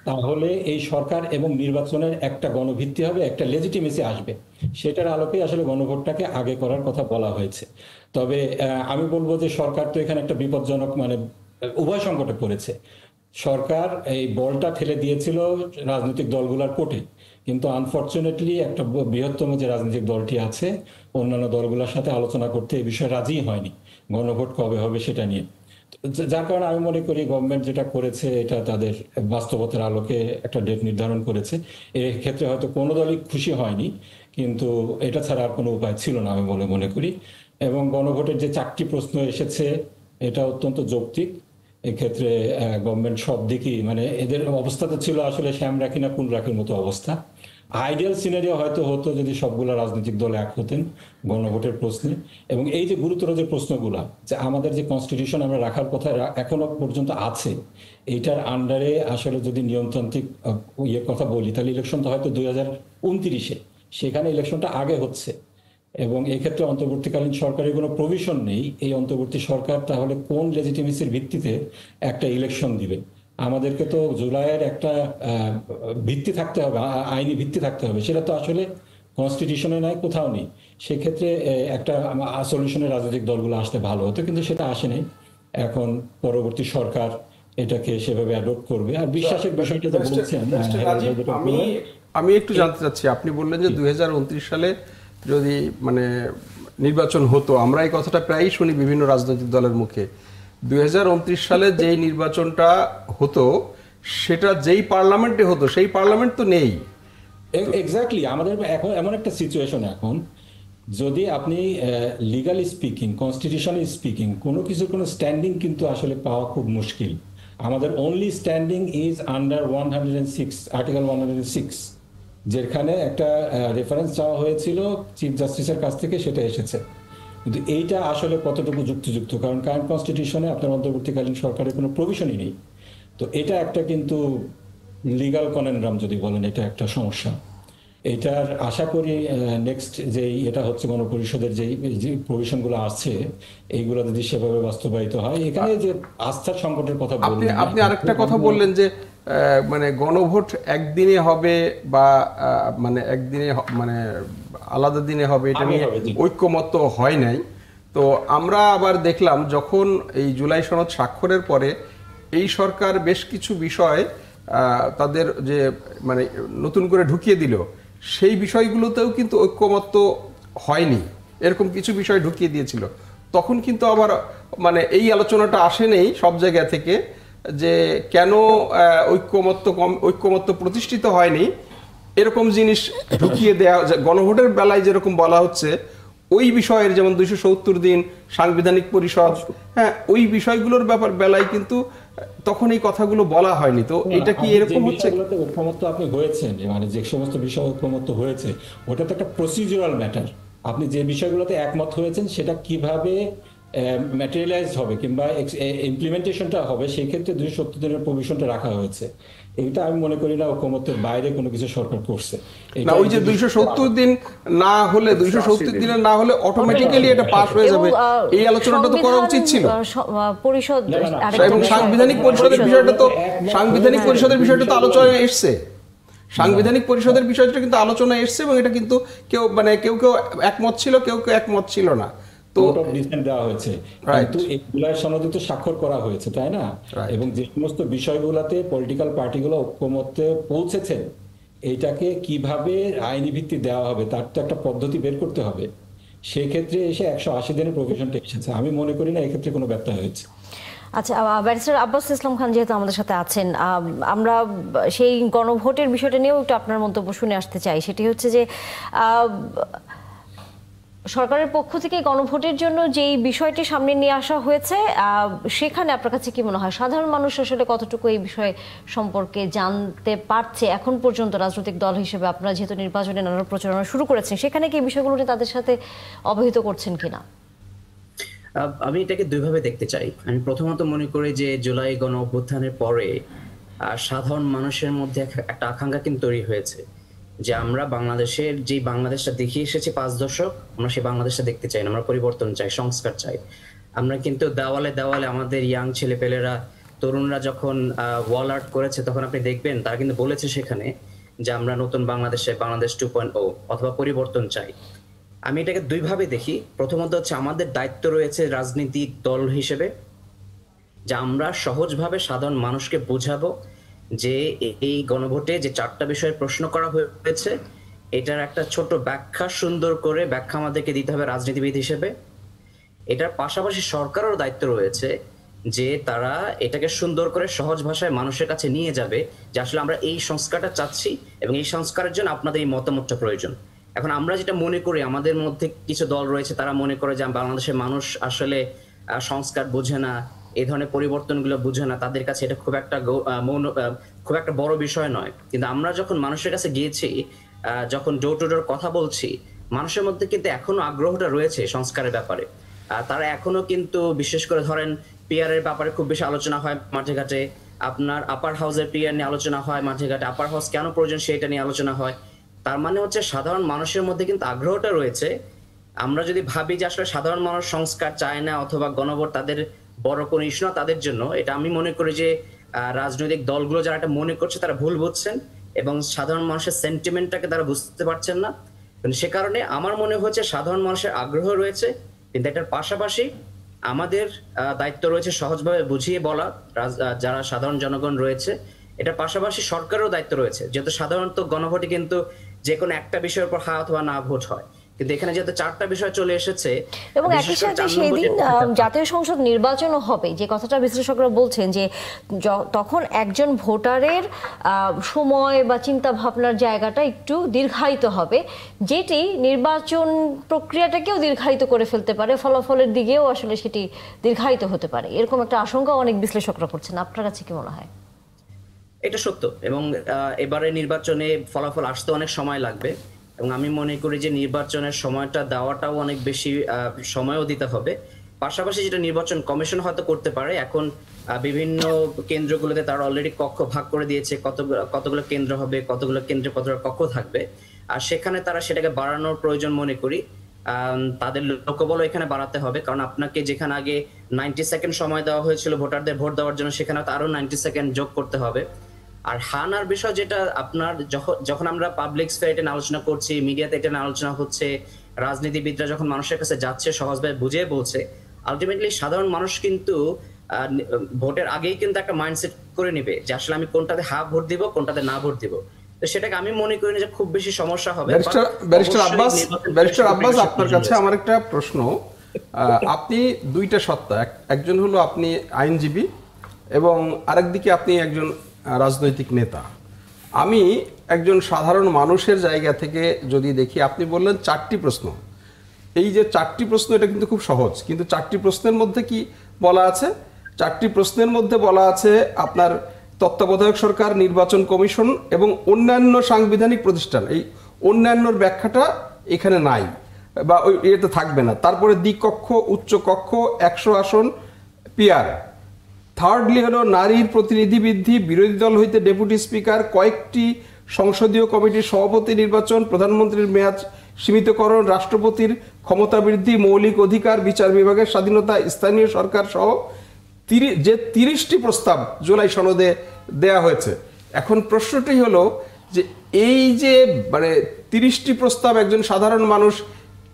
তাহলে এই সরকার এবং নির্বাচনের একটা গণভিত্তি হবে, একটা লেজিটিমেসি আসবে। সেটার আলোকে আসলে গণভোটটাকে আগে করার কথা বলা হয়েছে। তবে আমি বলবো যে সরকার তো এখানে একটা বিপজ্জনক উভয় সংকটে পড়েছে। সরকার এই বলটা ঠেলে দিয়েছিল রাজনৈতিক দলগুলোর কোর্টে, কিন্তু আনফরচুনেটলি একটা বৃহত্তম যে রাজনৈতিক দলটি আছে অন্যান্য দলগুলোর সাথে আলোচনা করতে এই বিষয়ে রাজি হয়নি গণভোট কবে হবে সেটা নিয়ে। যার কারণে আমি মনে করি গভর্নমেন্ট যেটা করেছে এটা তাদের বাস্তবতার আলোকে একটা ডেট নির্ধারণ করেছে। এর ক্ষেত্রে হয়তো কোনো দলই খুশি হয়নি, কিন্তু এটা ছাড়া আর কোনো উপায় ছিল না আমি বলে মনে করি। এবং গণভোটের যে 4টি প্রশ্ন এসেছে এটা অত্যন্ত যৌক্তিক। এক্ষেত্রে গভর্নমেন্ট সব দিকই মানে এদের অবস্থা তো ছিল আসলে শ্যাম রাখি না কোন রাখির মতো অবস্থা। আইডিয়াল সিনারিও হয়তো হতো যদি সবগুলো রাজনৈতিক দল এক হতেন গণভোটের প্রশ্নে। এবং এই যে গুরুতর যে প্রশ্নগুলা, যে আমাদের যে কনস্টিটিউশন আমরা রাখার কথা এখনো পর্যন্ত আছে, এইটার আন্ডারে আসলে যদি নিয়মতান্ত্রিক কথা বলি তাহলে ইলেকশন তো হয়তো 2029-এ, সেখানে ইলেকশনটা আগে হচ্ছে। এবং এক্ষেত্রে অন্তর্বর্তীকালীন সরকারের কোনো প্রভিশন নেই। এই অন্তর্বর্তী সরকার তাহলে কোন লেজিটিমেসির ভিত্তিতে একটা ইলেকশন দিবে? আমাদেরকে তো জুলাইয়ের একটা ভিত্তি থাকতে হবে, আইনি ভিত্তি থাকতে হবে, সেটা তো আসলে কনস্টিটিউশনে নাই, কোথাও নেই। সেক্ষেত্রে একটা সলিউশনের রাজনৈতিক দলগুলো আসতে ভালো হতো, কিন্তু সেটা আসে নাই। এখন পরবর্তী সরকার এটাকে সেভাবে অ্যাডপ্ট করবে। আর বিশ্বাসের বিষয়টা তো বলছেন, আমি একটু জানতে চাচ্ছি, আপনি বললেন যে 2029 সালে যদি মানে নির্বাচন হতো, আমরা এই কথাটা প্রায়ই শুনি বিভিন্ন রাজনৈতিক দলের মুখে। 2029 সালে যেই নির্বাচনটা হতো সেটা যেই পার্লামেন্টে হতো সেই পার্লামেন্ট তো নেই। এক্স্যাক্টলি, আমাদের এখন এমন একটা সিচুয়েশন এখন, যদি আপনি লিগালি স্পিকিং, কনস্টিটিউশনালি স্পিকিং কোনো কিছু কোনো স্ট্যান্ডিং কিন্তু আসলে পাওয়া খুব মুশকিল। আমাদের only standing is under 106, article 106, যেখানে একটা রেফারেন্স চাওয়া হয়েছিল চিফ জাস্টিসের কাছ থেকে, সেটা এসেছে। কিন্তু এইটা আসলে কতটুকু যুক্তিযুক্ত, কারণ কারেন্ট কনস্টিটিউশনে আপনার অন্তর্বর্তীকালীন সরকারের কোনো প্রভিশনই নেই। তো এটা একটা কিন্তু লিগাল কনেনড্রাম যদি বলেন, এটা একটা সমস্যা। এটার আশা করি নেক্সট যে এটা হচ্ছে গণপরিষদের যে প্রভিশনগুলো আসছে, এইগুলো যদি সেভাবে বাস্তবায়িত হয়, এখানে যে আস্থার সংকটের কথা বললেন, আপনি আরেকটা কথা বললেন যে মানে গণভোট একদিনে হবে বা মানে একদিনে মানে আলাদা দিনে হবে, এটা নিয়ে ঐক্যমত্য হয় নাই। তো আমরা আবার দেখলাম যখন এই জুলাই সনদ স্বাক্ষরের পরে এই সরকার বেশ কিছু বিষয় তাদের যে মানে নতুন করে ঢুকিয়ে দিল, সেই বিষয়গুলোতেও কিন্তু ঐক্যমত্য হয়নি। এরকম কিছু বিষয় ঢুকিয়ে দিয়েছিল, তখন কিন্তু আবার মানে এই আলোচনাটা আসেনি সব জায়গা থেকে যে কেন ঐক্যমত্য প্রতিষ্ঠিত হয়নি। এরকম জিনিস ঢুকিয়ে দেওয়া, গণভোটের বেলায় যেরকম বলা হচ্ছে ওই বিষয়ের, যেমন 270 দিন, সাংবিধানিক পরিষদ, হ্যাঁ, ওই বিষয়গুলোর বেলায় কিন্তু তখন এই কথাগুলো বলা হয়নি। তো এটা কি এরকম হচ্ছে? ঐক্যমত্য আপনি হয়েছেন, মানে যে সমস্ত বিষয় ঐক্যমত্য হয়েছে ওটা তো একটা প্রসিডিউরাল ম্যাটার। আপনি যে বিষয়গুলোতে একমত হয়েছেন সেটা কিভাবে ম্যাটেরিয়ালাইজ হবে কিংবা ইমপ্লিমেন্টেশনটা হবে, সেই ক্ষেত্রে 270 দিনের প্রভিশনটা রাখা হয়েছে। এটা আমি মনে করি না ঐক্যমত্যের বাইরে কোনো কিছু সরকার করছে। না, ওই যে 270 দিন না হলে, 270 দিনের না হলে অটোমেটিক্যালি এটা পাস হয়ে যাবে, এই আলোচনাটা তো করা উচিত ছিল। পরিষদ এবং সাংবিধানিক পরিষদের বিষয়টা তো, সাংবিধানিক পরিষদের বিষয়টা তো আলোচনায় এসছে, সাংবিধানিক পরিষদের বিষয়টা কিন্তু আলোচনায় এসছে, এবং এটা কিন্তু কেউ মানে কেউ একমত ছিল, কেউ একমত ছিল না। তো দেওয়া হয়েছে, কিন্তু এই জুলাই সনদে তো স্বাক্ষর করা হয়েছে, তাই না? এবং যে সমস্ত বিষয়গুলোতে পলিটিক্যাল পার্টিগুলো ঐক্যমত্যে পৌঁছেছে, এইটাকে কিভাবে আইনি ভিত্তি দেওয়া হবে তার তো একটা পদ্ধতি বের করতে হবে। সেই ক্ষেত্রে এসে 180 দিনের প্রভিশনটা এসেছে। আমি মনে করি না এক্ষেত্রে কোনো ব্যত্যয় হয়েছে। আচ্ছা, ব্যারিস্টার আব্বাস ইসলাম খান যেহেতু আমাদের সাথে আছেন, আমরা সেই গণভোটের বিষয়টা নিয়েও একটু আপনার মন্তব্য শুনে আসতে চাই। সেটি হচ্ছে যে সরকারের পক্ষ থেকে গণভোটের জন্য যেই বিষয়টি সামনে নিয়ে আসা হয়েছে, সেখানে আপনার কাছে কি মনে হয় সাধারণ মানুষ আসলে কতটুকু এই বিষয় সম্পর্কে জানতে পারছে এখন পর্যন্ত? রাজনৈতিক দল হিসেবে আপনারা যেহেতু নির্বাচনে নানা প্রচারণা শুরু করেছেন, সেখানে কি এই বিষয়গুলো নিয়ে তাদের সাথে অবহিত করছেন কিনা? আমি এটাকে দুইভাবে দেখতে চাই। আমি প্রথমত মনে করি যে জুলাই গণ অভ্যুত্থানের পরে সাধারণ মানুষের মধ্যে একটা আকাঙ্ক্ষা কিন্তু তৈরি হয়েছে যে আমরা বাংলাদেশের যে বাংলাদেশটা দেখিয়ে এসেছি 5 দশক, আমরা সেই বাংলাদেশটা দেখতে চাই না, আমরা পরিবর্তন চাই, সংস্কার চাই। আমরা কিন্তু দেওয়ালে দেওয়ালে আমাদের ইয়াং ছেলেপেলেরা, তরুণরা যখন ওয়াল আর্ট করেছে, তখন আপনি দেখবেন তারা কিন্তু বলেছে সেখানে যে আমরা নতুন বাংলাদেশে, বাংলাদেশ 2.0 অথবা পরিবর্তন চাই। আমি এটাকে দুইভাবে দেখি। প্রথমত হচ্ছে আমাদের দায়িত্ব রয়েছে রাজনৈতিক দল হিসেবে যে আমরা সহজভাবে সাধারণ মানুষকে বোঝাবো যে এই গণভোটে যে 4টা বিষয়ে প্রশ্ন করা হয়েছে এটার একটা ছোট ব্যাখ্যা, সুন্দর করে ব্যাখ্যা আমাদেরকে দিতে হবে রাজনীতিবিদ হিসেবে। এটার পাশাপাশি সরকারেরও দায়িত্ব রয়েছে যে তারা এটাকে সুন্দর করে সহজ ভাষায় মানুষের কাছে নিয়ে যাবে যে আসলে আমরা এই সংস্কারটা চাচ্ছি এবং এই সংস্কারের জন্য আপনাদের এই মতামতটা প্রয়োজন। এখন আমরা যেটা মনে করি, আমাদের মধ্যে কিছু দল রয়েছে তারা মনে করে যে বাংলাদেশের মানুষ আসলে সংস্কার বোঝে না, এই ধরনের পরিবর্তনগুলো বুঝে না, তাদের কাছে এটা খুব একটা বড় বিষয় নয়। কিন্তু আমরা যখন মানুষের কাছে গিয়েছি, যখন ডোর টু ডোর কথা বলছি, মানুষের মধ্যে কিন্তু এখনো আগ্রহটা রয়েছে সংস্কারের ব্যাপারে। তারা এখনো কিন্তু বিশেষ করে ধরেন পিআর এর ব্যাপারে খুব বেশি আলোচনা হয় মাঠে ঘাটে, আপনার আপার হাউসের পিআর নিয়ে আলোচনা হয় মাঠে ঘাটে, আপার হাউস কেন প্রয়োজন সেটা নিয়ে আলোচনা হয়। তার মানে হচ্ছে সাধারণ মানুষের মধ্যে কিন্তু আগ্রহটা রয়েছে। আমরা যদি ভাবি যে আসলে সাধারণ মানুষ সংস্কার চায় না অথবা গণভোট তাদের বড় কোনো ইস্যু না তাদের জন্য, এটা আমি মনে করি যে রাজনৈতিক দলগুলো যারা এটা মনে করছে তারা ভুল বুঝছেন এবং সাধারণ মানুষের সেন্টিমেন্টটাকে তারা বুঝতে পারছেন না। সে কারণে আমার মনে হচ্ছে সাধারণ মানুষের আগ্রহ রয়েছে, কিন্তু এটার পাশাপাশি আমাদের দায়িত্ব রয়েছে সহজভাবে বুঝিয়ে বলা যারা সাধারণ জনগণ রয়েছে। এটার পাশাপাশি সরকারেরও দায়িত্ব রয়েছে, যেহেতু সাধারণত গণভোটে কিন্তু যে কোনো একটা বিষয়ের উপর হা অথবা না ভোট হয়, কিন্তু এখানে যেহেতু 4টা বিষয় চলে এসেছে এবং একই সাথে সেই দিন জাতীয় সংসদ নির্বাচনও হবে, যে কথাটা বিশ্লেষকরা বলছেন যে তখন একজন ভোটারের সময় বা চিন্তা ভাবনার জায়গাটা একটু দীর্ঘায়িত হবে, যেটি নির্বাচন প্রক্রিয়াটাকেও দীর্ঘায়িত করে ফেলতে পারে, ফলাফলের দিকেও আসলে সেটি দীর্ঘায়িত হতে পারে, এরকম একটা আশঙ্কা অনেক বিশ্লেষকরা করছেন। আপনার কাছে কি মনে হয়? এটা সত্য, এবং এবারে নির্বাচনে ফলাফল আসতে অনেক সময় লাগবে এবং আমি মনে করি যে নির্বাচনের সময়টা দেওয়াটাও অনেক বেশি সময়ও দিতে হবে। পাশাপাশি যেটা নির্বাচন কমিশন হয়তো করতে পারে, এখন বিভিন্ন কেন্দ্রগুলোতে তারা অলরেডি কক্ষ ভাগ করে দিয়েছে, কতগুলো কেন্দ্র হবে, কতগুলো কেন্দ্রে কতগুলো কক্ষ থাকবে, আর সেখানে তারা সেটাকে বাড়ানোর প্রয়োজন মনে করি। তাদের লোকবলও এখানে বাড়াতে হবে, কারণ আপনাকে যেখানে আগে 90 সেকেন্ড সময় দেওয়া হয়েছিল ভোটারদের ভোট দেওয়ার জন্য, সেখানে তো আরো 90 সেকেন্ড যোগ করতে হবে। আর হানার বিষয় যেটা আপনার যখন আমরা পাবলিক স্পেয়ার এটা আলোচনা করছি, মিডিয়াতে এটা আলোচনা হচ্ছে, রাজনীতিবিদরা যখন মানুষের কাছে যাচ্ছে সহজভাবে বুঝিয়ে বলছে, আলটিমেটলি সাধারণ মানুষ কিন্তু ভোটের আগেই কিন্তু একটা মাইন্ডসেট করে নিবে যে আসলে আমি কোনটাতে হা ভোট দিব, কোনটাতে না ভোট দিব। তো সেটাকে আমি মনে করি না যে খুব বেশি সমস্যা হবে। ব্যারিস্টার আব্বাস, আপনার কাছে আমার একটা প্রশ্ন। আপনি দুইটা সত্তা, একজন হলো আপনি আইনজীবী এবং আরেকদিকে আপনি একজন রাজনৈতিক নেতা। আমি একজন সাধারণ মানুষের জায়গা থেকে যদি দেখি, আপনি বললেন 4টি প্রশ্ন, এই যে 4টি প্রশ্ন এটা কিন্তু খুব সহজ, কিন্তু 4টি প্রশ্নের মধ্যে কি বলা আছে? 4টি প্রশ্নের মধ্যে বলা আছে আপনার তত্ত্বাবধায়ক সরকার, নির্বাচন কমিশন এবং অন্যান্য সাংবিধানিক প্রতিষ্ঠান। এই অন্যান্যর ব্যাখ্যাটা এখানে নাই বা ওই ইয়েতে থাকবে না। তারপরে দ্বিকক্ষ, উচ্চ কক্ষ, 100 আসন, পিআর। থার্ডলি হলো নারীর প্রতিনিধি বৃদ্ধি, বিরোধী দল হইতে ডেপুটি স্পিকার, কয়েকটি সংসদীয় কমিটির সভাপতি নির্বাচন, প্রধানমন্ত্রীর মেয়াদ সীমিতকরণ, রাষ্ট্রপতির ক্ষমতা বৃদ্ধি, মৌলিক অধিকার, বিচার বিভাগের স্বাধীনতা, স্থানীয় সরকার সহ যে 30টি প্রস্তাব জুলাই সনদে দেয়া হয়েছে। এখন প্রশ্নটি হলো যে এই যে মানে 30টি প্রস্তাব একজন সাধারণ মানুষ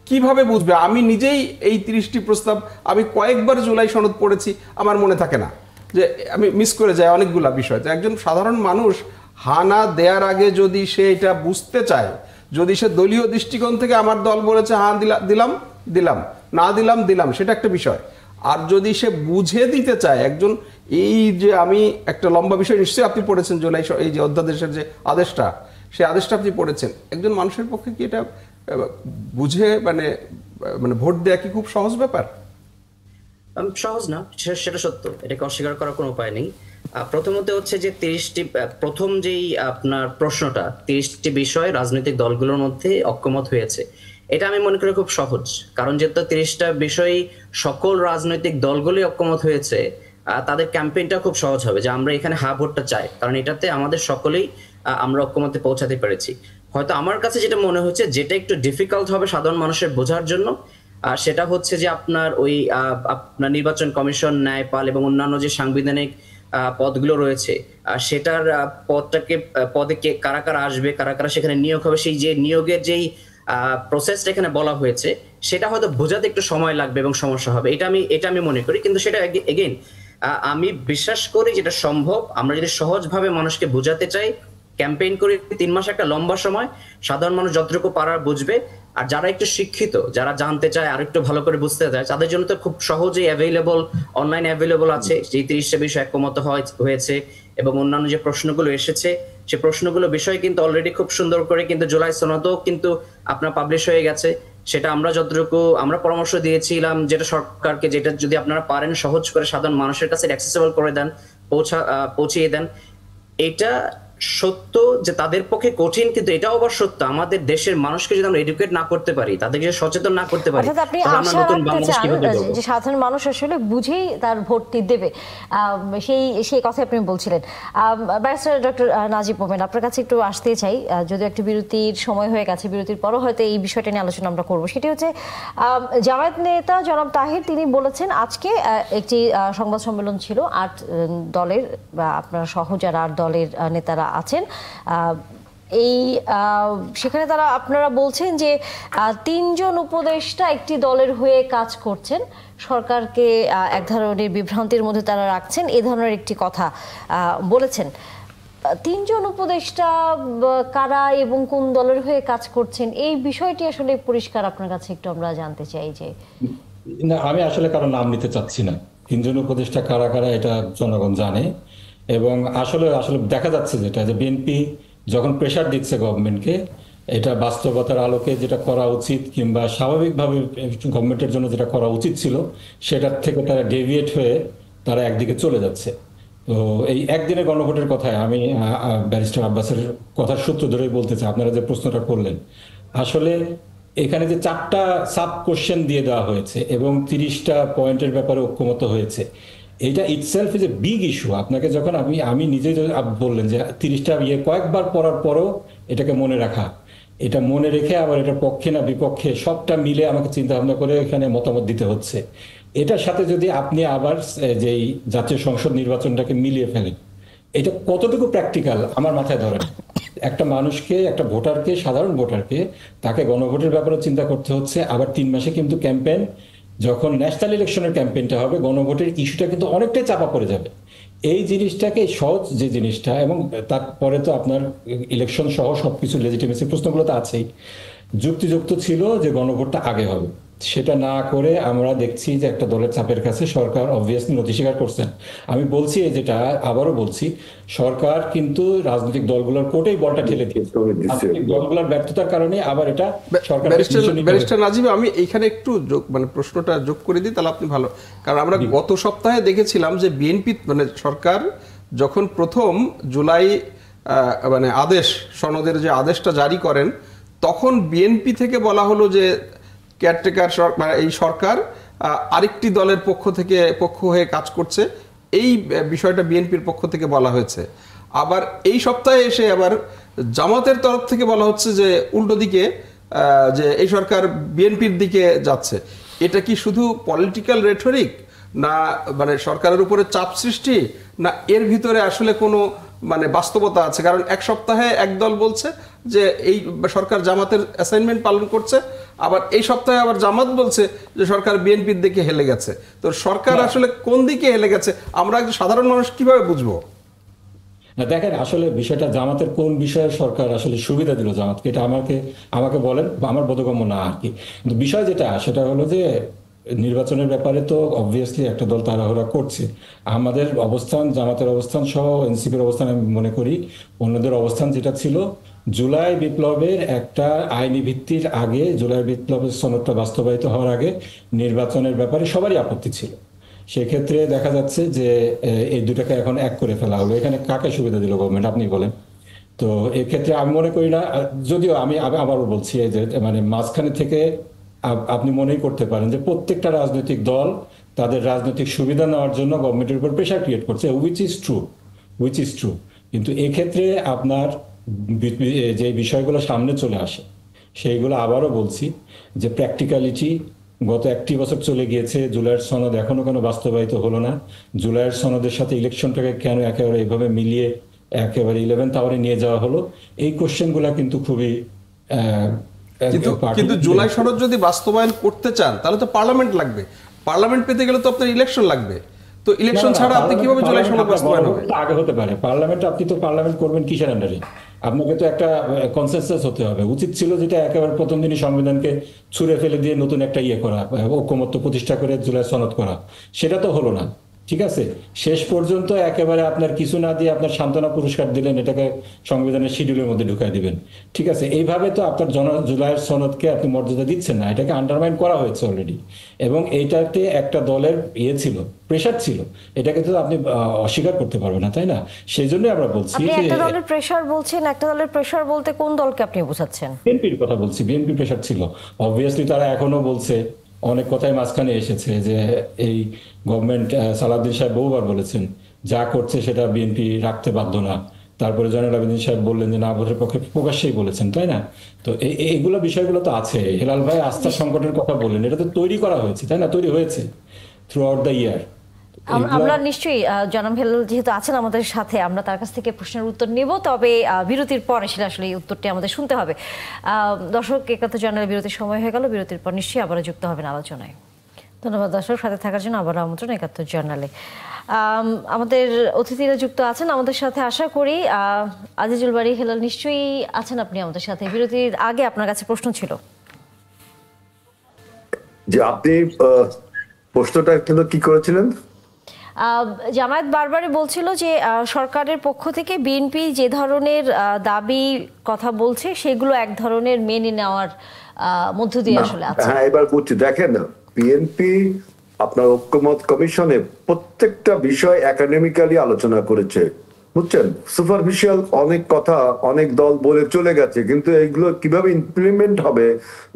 কিভাবে বুঝবে? আমি নিজেই এই 30টি প্রস্তাব আমি কয়েকবার জুলাই সনদ পড়েছি, আমার মনে থাকে না, যে আমি মিস করে যাই অনেকগুলা বিষয়। তো একজন সাধারণ মানুষ হানা দেওয়ার আগে যদি সে এটা বুঝতে চায়, যদি সে দলীয় দৃষ্টিকোণ থেকে আমার দল বলেছে হ্যাঁ দিলাম দিলাম, না দিলাম, সেটা একটা বিষয়। আর যদি সে বুঝে দিতে চায় একজন, এই যে আমি একটা লম্বা বিষয় নিশ্চয়ই আপনি পড়েছেন জুলাই এই যে অধ্যাদেশের যে আদেশটা, সেই আদেশটা আপনি পড়েছেন, একজন মানুষের পক্ষে কি এটা বুঝে মানে ভোট দেয়া কি খুব সহজ ব্যাপার? সহজ না, সেটা সত্য, এটাকে অস্বীকার করার কোনো উপায় নেই। প্রথমত হচ্ছে যে 30টি প্রথম যেই আপনার প্রশ্নটা, 30টি বিষয় রাজনৈতিক দলগুলোর মধ্যে ঐক্যমত হয়েছে, এটা আমি মনে করি খুব সহজ। কারণ যেহেতু 30টা বিষয় সকল রাজনৈতিক দলগুলোই ঐক্যমত হয়েছে, তাদের ক্যাম্পেইনটা খুব সহজ হবে যে আমরা এখানে হা ভোটটা চাই, কারণ এটাতে আমাদের সকলেই আমরা ঐক্যমতে পৌঁছাতে পেরেছি। হয়তো আমার কাছে যেটা মনে হচ্ছে, যেটা একটু ডিফিকাল্ট হবে সাধারণ মানুষের বোঝার জন্য, সেটা হচ্ছে যে আপনার আপনার নির্বাচন কমিশন, ন্যায়পাল এবং অন্যান্য যে সাংবিধানিক পদগুলো রয়েছে, সেটার পদে কারা কারা আসবে, কারা কারা সেখানে নিয়োগ হবে, সেই যে নিয়োগের যেই প্রসেসটা এখানে বলা হয়েছে, সেটা হয়তো বোঝাতে একটু সময় লাগবে এবং সমস্যা হবে, এটা আমি মনে করি। কিন্তু সেটা এগেইন আমি বিশ্বাস করি যেটা সম্ভব। আমরা যদি সহজভাবে মানুষকে বোঝাতে চাই, ক্যাম্পেইন করে 3 মাস একটা লম্বা সময়, সাধারণ মানুষ যতটুকু পারার বুঝবে। আর যারা একটু শিক্ষিত, যারা জানতে চায় আর একটু ভালো করে বুঝতে চায়, তাদের জন্য তো খুব সহজেই অ্যাভেলেবল, অনলাইন অ্যাভেলেবল আছে। যে 30টা বিষয় একমত হয়েছে এবং অন্যান্য যে প্রশ্নগুলো এসেছে, সে প্রশ্নগুলো বিষয় কিন্তু অলরেডি খুব সুন্দর করে কিন্তু জুলাই সনদও কিন্তু আপনার পাবলিশ হয়ে গেছে। সেটা আমরা যতটুকু আমরা পরামর্শ দিয়েছিলাম যেটা সরকারকে, যেটা যদি আপনারা পারেন সহজ করে সাধারণ মানুষের কাছে অ্যাক্সেসিবল করে দেন, পৌঁছিয়ে দেন। এটা সত্য যে তাদের পক্ষে কঠিন, কিন্তু এটাও আবার সত্য আমাদের দেশের মানুষকে যদি আমরা এডুকেট না করতে পারি, তাদেরকে যদি সচেতন না করতে পারি, অর্থাৎ আপনি তাহলে আমরা আশা নতুন রাখতে বাংলাদেশ চান কিভাবে গড়ব? যে সাধারণ মানুষ আসলে বুঝেই তার ভোটটি দেবে, সেই কথা আপনি বলছিলেন। ব্যারিস্টার ডক্টর নাজিব মোমেন, আপনার কাছে একটু আসতে চাই, যদিও একটু বিরতির সময় হয়ে গেছে, বিরতির পরও হয়তো এই বিষয়টা নিয়ে আলোচনা আমরা করবো। সেটি হচ্ছে জামায়াত নেতা জনাব তাহির, তিনি বলেছেন আজকে একটি সংবাদ সম্মেলন ছিল 8 দলের বা আপনার সহ যারা 8 দলের নেতারা আছেন, সেখানে আপনারা বলছেন যে 3 জন উপদেষ্টা একটি দলের হয়ে কাজ করছেন, সরকারকে এক ধরনের বিভ্রান্তির মধ্যে তারা রাখছেন, এ ধরনের একটি কথা বলেছেন। 3 জন উপদেষ্টা কারা এবং কোন দলের হয়ে কাজ করছেন, এই বিষয়টি আসলে পরিষ্কার আপনার কাছে একটু আমরা জানতে চাই। যে না, আমি আসলে কারো নাম নিতে চাচ্ছি না। 3 জন উপদেষ্টা কারা কারা এটা জনগণ জানে। এবং আসলে দেখা যাচ্ছে যেটা, যে বিএনপি যখন প্রেশার দিচ্ছে গভর্নমেন্টকে, এটা বাস্তবতার আলোকে যেটা করা উচিত কিংবা স্বাভাবিকভাবে গভর্নমেন্টের জন্য যেটা করা উচিত ছিল, সেটার থেকে তারা ডেভিয়েট হয়ে তারা একদিকে চলে যাচ্ছে। তো এই একদিনের গণভোটের কথায় আমি ব্যারিস্টার আব্বাসের কথার সূত্র ধরেই বলতে চাই, আপনারা যে প্রশ্নটা করলেন, আসলে এখানে যে 4টা সাব কোশ্চেন দিয়ে দেওয়া হয়েছে এবং 30টা পয়েন্টের ব্যাপারে ঐক্যমত হয়েছে, এটা itself is a big issue. আপনাকে যখন আমি নিজেই বললেন যে 30টা কয়েকবার পড়ার পরেও এটাকে মনে রাখা, এটা মনে রেখে আবার এটা পক্ষে না বিপক্ষে সবটা মিলে আমাকে চিন্তা ভাবনা করে এখানে মতামত দিতে হচ্ছে। এটার সাথে যদি আপনি আবার যেই জাতীয় সংসদ নির্বাচনটাকে মিলিয়ে ফেলেন, এটা কতটুকু প্র্যাকটিক্যাল আমার মাথায় ধরে না। একটা মানুষকে, একটা ভোটারকে, সাধারণ ভোটারকে, তাকে গণভোটের ব্যাপারে চিন্তা করতে হচ্ছে। আবার 3 মাসে কিন্তু ক্যাম্পেইন, যখন ন্যাশনাল ইলেকশনের ক্যাম্পেইনটা হবে, গণভোটের ইস্যুটা কিন্তু অনেকটাই চাপা পড়ে যাবে। এই জিনিসটাকে সহজ যে জিনিসটা, এবং তারপরে তো আপনার ইলেকশন সহ সবকিছু লেজিটিমেসি প্রশ্নগুলো তো আছেই, যুক্তিযুক্ত ছিল যে গণভোটটা আগে হবে। সেটা না করে আমরা দেখছি যে একটা দলের চাপের কাছে সরকার অবভিয়াসলি নথি স্বীকার করছেন। আমি বলছি, যেটা আবারও বলছি, সরকার কিন্তু রাজনৈতিক দলগুলোর কোর্টেই বলটা ঠেলে দিয়েছে। দলগুলোর ব্যর্থতার কারণে আবার এটা সরকার। ব্যারিস্টার নাজিব, আমি এইখানে একটু প্রশ্নটা যোগ করে দিই, তাহলে আপনি ভালো। কারণ আমরা গত সপ্তাহে দেখেছিলাম যে বিএনপি সরকার যখন প্রথম জুলাই আদেশ সনদের যে আদেশটা জারি করেন, তখন বিএনপি থেকে বলা হলো যে কেয়ারটেকার এই সরকার আরেকটি দলের পক্ষ হয়ে কাজ করছে, এই বিষয়টা বিএনপির পক্ষ থেকে বলা হয়েছে। আবার এই সপ্তাহে এসে আবার জামাতের তরফ থেকে বলা হচ্ছে যে উল্টো দিকে, যে এই সরকার বিএনপির দিকে যাচ্ছে। এটা কি শুধু পলিটিক্যাল রেটরিক, না সরকারের উপরে চাপ সৃষ্টি, না এর ভিতরে আসলে কোনো বাস্তবতা আছে? কারণ এক সপ্তাহে এক দল বলছে যে এই সরকার জামাতের অ্যাসাইনমেন্ট পালন করছে, আবার এই সপ্তাহে আবার জামাত বলছে যে সরকার বিএনপির দিকে হেলে গেছে। তো সরকার আসলে কোন দিকে হেলে গেছে আমরা একজন সাধারণ মানুষ কিভাবে বুঝবো? দেখেন, আসলে বিষয়টা জামাতের কোন বিষয়ে সরকার আসলে সুবিধা দিল জামাতকে, এটা আমাকে বলেন, আমার বোধগম্য না আর কি। কিন্তু বিষয় যেটা, সেটা হলো যে নির্বাচনের ব্যাপারে তো অবভিয়াসলি একটা দল তাড়াহুড়া করছে। আমাদের অবস্থান, জামাতের অবস্থান সহ এনসিপির অবস্থান, আমি মনে করি অন্যদের অবস্থান যেটা ছিল, জুলাই বিপ্লবের একটা আইনি ভিত্তির আগে, জুলাই বিপ্লবের সনদটা বাস্তবায়িত হওয়ার আগে নির্বাচনের ব্যাপারে সবারই আপত্তি ছিল। সেক্ষেত্রে দেখা যাচ্ছে যে এই দুটাকে এখন এক করে ফেলা হলো। এখানে কাকে সুবিধা দিল গভর্নমেন্ট, আপনি বলেন? তো এক্ষেত্রে আমি মনে করি না, যদিও আমি আবারও বলছি যে মাঝখানে থেকে আপনি মনেই করতে পারেন যে প্রত্যেকটা রাজনৈতিক দল তাদের রাজনৈতিক সুবিধা নেওয়ার জন্য গভর্নমেন্টের উপর প্রেশার ক্রিয়েট করছে, উইচ ইজ ট্রু। কিন্তু এক্ষেত্রে আপনার যে বিষয়গুলো সামনে চলে আসে, সেইগুলো আবারও বলছি যে প্র্যাকটিক্যালিটি, গত 1টি বছর চলে গিয়েছে, জুলাইয়ের সনদ এখনো কেন বাস্তবায়িত হলো না? জুলাইয়ের সনদের সাথে ইলেকশনটাকে কেন একেবারে এইভাবে মিলিয়ে একেবারে 11th আওয়ারে নিয়ে যাওয়া হলো? এই কোশ্চেনগুলো কিন্তু খুবই কিন্তু জুলাই সনদ যদি বাস্তবায়ন করতে চান তাহলে তো পার্লামেন্ট লাগবে, পার্লামেন্ট পেতে গেলে তো আপনার ইলেকশন লাগবে। তো ইলেকশন ছাড়া আপনি কিভাবে জুলাই সনদ বাস্তবায়ন হবে? আগে হতে পারে পার্লামেন্ট, আপনি তো পার্লামেন্ট করবেন কিসের আন্ডারে? আপনাকে তো একটা কনসেনসাস হতে হবে। উচিত ছিল যেটা একেবারে প্রথম দিনই সংবিধানকে ছুঁড়ে ফেলে দিয়ে নতুন একটা করা, ঐকমত্য প্রতিষ্ঠা করে জুলাই সনদ করা, সেটা তো হলো না। ঠিক আছে, শেষ পর্যন্ত একেবারে আপনার কিছু না দিয়ে আপনার সান্ত্বনা পুরস্কার দিলেন, এটাকে সংবিধানের শিডিউলের মধ্যে ঢুকাই দিবেন। ঠিক আছে, এইভাবে তো আপনার জুলাইয়ের সনদকে আপনি মর্যাদা দিচ্ছেন না, এটাকে আন্ডারমাইন করা হয়েছে অলরেডি। এবং এইটাতে একটা দলের ছিল, প্রেশার ছিল, এটাকে তো আপনি অস্বীকার করতে পারবেন না, তাই না? সেই জন্যই আমরা বলছি আপনি যে একটা দলের প্রেশার বলছেন, একটা দলের প্রেশার বলতে কোন দলকে আপনি বোঝাচ্ছেন? বিএনপির কথা বলছি, বিএনপি প্রেশার ছিল। অবভিয়াসলি তারা এখনো বলছে, অনেক কথাই মাঝখানে এসেছে যে এই গভর্নমেন্ট, সালাউদ্দিন সাহেব বহুবার বলেছেন যা করছে সেটা বিএনপি রাখতে বাধ্য না। তারপরে জয়নুল আবেদিন সাহেব বললেন যে না ভোটের পক্ষে, প্রকাশ্যেই বলেছেন, তাই না? তো এইগুলো বিষয়গুলো তো আছে। হেলাল ভাই আস্থা সংকটের কথা বললেন, এটা তো তৈরি করা হয়েছে, তাই না? তৈরি হয়েছে থ্রু আউট দ্য ইয়ার। আমরা নিশ্চয়ই জনাব হেলাল যেহেতু আছেন আমাদের সাথে, আমরা তার কাছ থেকে প্রশ্নের উত্তর নেব, তবে বিরতির পরে সেটা আসলে এই উত্তরটি আমাদের শুনতে হবে। দর্শক, একাত্তর জার্নালে বিরতির সময় হয়ে গেল, বিরতির পর নিশ্চয়ই আবারও যুক্ত হবেন আলোচনায়। ধন্যবাদ দর্শক, সাথে থাকার জন্য আবার আমন্ত্রণ একাত্তর জার্নালে। আমাদের অতিথিরা যুক্ত আছেন আমাদের সাথে, আশা করি আজিজুল বারী হেলাল নিশ্চয়ই আছেন আপনি আমাদের সাথে। বিরতির আগে আপনার কাছে প্রশ্ন ছিল যে আপনি প্রশ্নটা কিন্তু কি করেছিলেন? জামায়াত বারবারই বলছিল যে সরকারের পক্ষ থেকে বিএনপি যে ধরনের দাবি কথা বলছে সেগুলো এক ধরনের মেনে নেওয়ার মধ্য দিয়ে আসলে আছে। হ্যাঁ, এবার বুঝছি। দেখেন, বিএনপি আপনার ঐক্যমত কমিশনে প্রত্যেকটা বিষয় একাডেমিক্যালি আলোচনা করেছে, বুঝছেন? সুপারফিশিয়াল অনেক কথা অনেক দল বলে চলে গেছে, কিন্তু এইগুলো কিভাবে ইমপ্লিমেন্ট হবে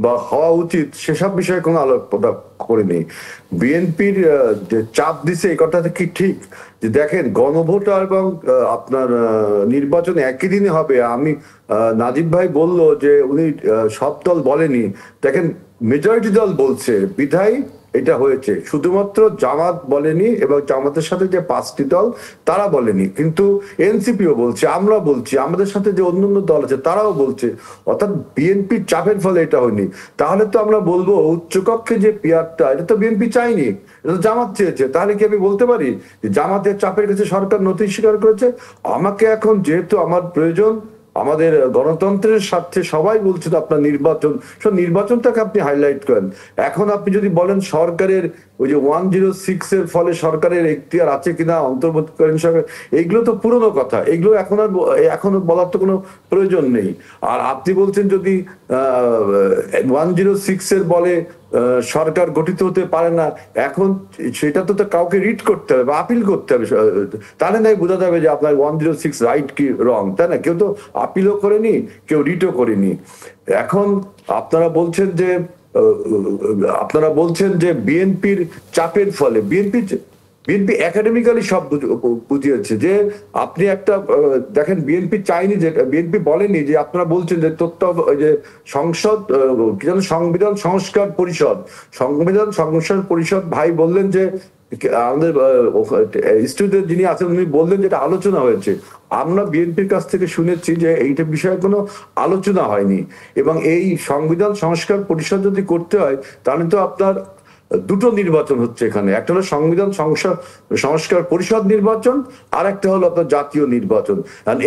বা হওয়া উচিত সেসব বিষয়ে কোনো আলোচনা করেনি। বিএনপির যে চাপ দিছে এই কথাটা কি ঠিক? যে দেখেন, গণভোট এবং আপনার নির্বাচন একই দিনে হবে। আমি নাজিব ভাই বলল যে উনি সব দল বলেনি, দেখেন মেজরিটি দল বলছে বিধায় এটা হয়েছে। শুধুমাত্র জামাত বলেনি, এবং জামাতের সাথে যে 5টি দল তারা বলেনি, কিন্তু এনসিপিও বলছে, আমরা বলছি, আমাদের সাথে যে অন্যান্য দল আছে তারাও বলছে। অর্থাৎ বিএনপির চাপের ফলে এটা হয়নি। তাহলে তো আমরা বলবো উচ্চকক্ষে যে পিয়ারটা, এটা তো বিএনপি চাইনি, এটা তো জামাত চেয়েছে। তাহলে কি আমি বলতে পারি যে জামাতের চাপের কাছে সরকার নথি স্বীকার করেছে? আমাকে এখন যেহেতু আমার প্রয়োজন, আমাদের গণতন্ত্রের স্বার্থে সবাই বলছেন আপনার নির্বাচন, নির্বাচনটাকে আপনি হাইলাইট করেন। এখন আপনি যদি বলেন সরকারের ওই যে 106 এর ফলে সরকারের এখতিয়ার আছে কিনা অন্তর্বর্তীকালীন সরকার, এইগুলো তো পুরনো কথা, এগুলো এখন বলার তো কোনো প্রয়োজন নেই। আর আপনি বলছেন যদি 106 এর বলে সরকার গঠিত হতে পারে না, এখন সেটা তো কাউকে রিড করতে হবে বা আপিল করতে হবে, তাহলে নাই বোঝা যাবে যে আপনার 106 রাইট কি রং, তাই না? কেউ তো আপিলও করেনি, কেউ রিটও করেনি। এখন আপনারা বলছেন যে বিএনপির চাপের ফলে, বিএনপি একাডেমিক্যালি সব বুঝিয়েছে যে আপনি একটা দেখেন, বিএনপি চাইনি, যে বিএনপি বলেনি যে আপনারা বলছেন যে যে সংসদ কি যেন সংবিধান সংস্কার পরিষদ ভাই বললেন যে আমাদের স্টুডেন্ট যিনি আছেন উনি বললেন যেটা আলোচনা হয়েছে। আমরা বিএনপির কাছ থেকে শুনেছি যে এইটা বিষয়ে কোনো আলোচনা হয়নি, এবং এই সংবিধান সংস্কার পরিষদ যদি করতে হয় তাহলে তো আপনার দুটো নির্বাচন হচ্ছে এখানে, একটা হলো সংবিধান সংস্কার পরিষদ নির্বাচন, আর একটা হলো আপনার জাতীয় নির্বাচন।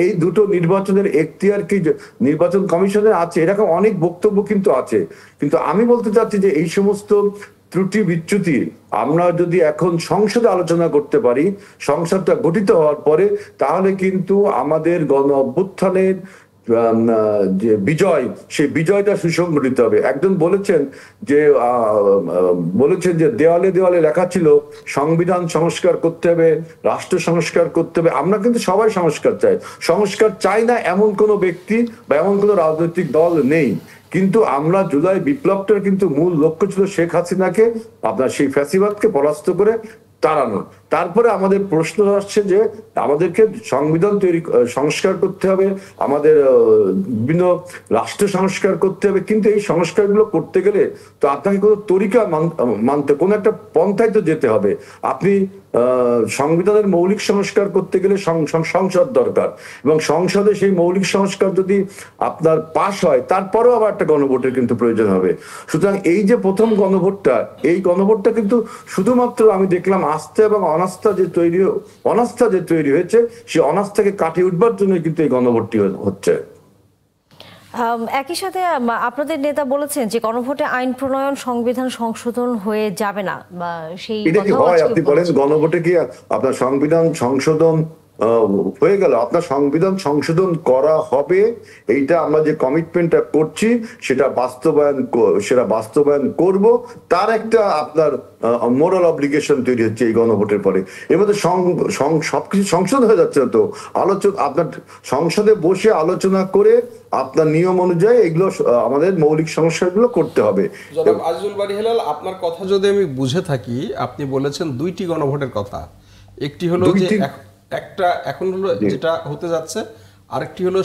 এই দুটো নির্বাচনের এখতিয়ার কি নির্বাচন কমিশনের আছে? এরকম অনেক বক্তব্য কিন্তু আছে, কিন্তু আমি বলতে চাচ্ছি যে এই সমস্ত ত্রুটি বিচ্যুতি আমরা যদি এখন সংসদে আলোচনা করতে পারি, সংসদটা গঠিত হওয়ার পরে, তাহলে কিন্তু আমাদের গণ অভ্যুত্থানের যে বিজয়, সেই বিজয়টা সুসংগঠিত হবে। একজন বলেছেন যে দেওয়ালে দেওয়ালে লেখা ছিল সংবিধান সংস্কার করতে হবে, রাষ্ট্র সংস্কার করতে হবে। আমরা কিন্তু সবাই সংস্কার চাই না এমন কোনো ব্যক্তি বা এমন কোনো রাজনৈতিক দল নেই, কিন্তু আমরা জুলাই বিপ্লবটার কিন্তু মূল লক্ষ্য ছিল শেখ হাসিনাকে, আপনার সেই ফ্যাসিবাদকে পরাস্ত করে তাড়ানো। তারপরে আমাদের প্রশ্ন আসছে যে আমাদেরকে সংবিধান সংস্কার করতে হবে, আমাদের বিভিন্ন রাষ্ট্র সংস্কার করতে হবে, কিন্তু এই সংস্কারগুলো করতে গেলে তো আপনাকে কোনো তরিকা মানতে, কোনো একটা পন্থায় তো যেতে হবে। আপনি সংবিধানের মৌলিক সংস্কার করতে গেলে সংসদ দরকার, এবং সংসদে সেই মৌলিক সংস্কার যদি আপনার পাশ হয় তারপরেও আবার একটা গণভোটের কিন্তু প্রয়োজন হবে। সুতরাং এই যে প্রথম গণভোটটা, এই গণভোটটা কিন্তু শুধুমাত্র আমি দেখলাম আস্থা এবং অনাস্থা যে তৈরি হয়েছে, সেই অনাস্থাকে কাটিয়ে উঠবার জন্য কিন্তু এই গণভোটটি হচ্ছে। একই সাথে আপনাদের নেতা বলেছেন যে গণভোটে আইন প্রণয়ন, সংবিধান সংশোধন হয়ে যাবে না, বা সেই এটা কি হয়? আপনি বলেন গণভোটে কি আপনার সংবিধান সংশোধন হয়ে গেল? আপনার সংবিধান সংশোধন করা হবে, এইটা আমরা যে কমিটমেন্টটা করছি সেটা বাস্তবায়ন করব, তার একটা আপনার মোরাল অব্লিগেশন তৈরি হচ্ছে এই গণভোটের পরে। এর মধ্যে সবকিছু সংশোধন হয়ে যাচ্ছে না তো, আপনার সংসদে বসে আলোচনা করে আপনার নিয়ম অনুযায়ী এগুলো আমাদের মৌলিক সমস্যাগুলো করতে হবে। জনাব আজিজুল বারী হেলাল, আপনার কথা যদি আমি বুঝে থাকি, আপনি বলেছেন 2টি গণভোটের কথা। একটি হলো যে একটা এখন হলো যেটা হতে যাচ্ছে, আরেকটি হলো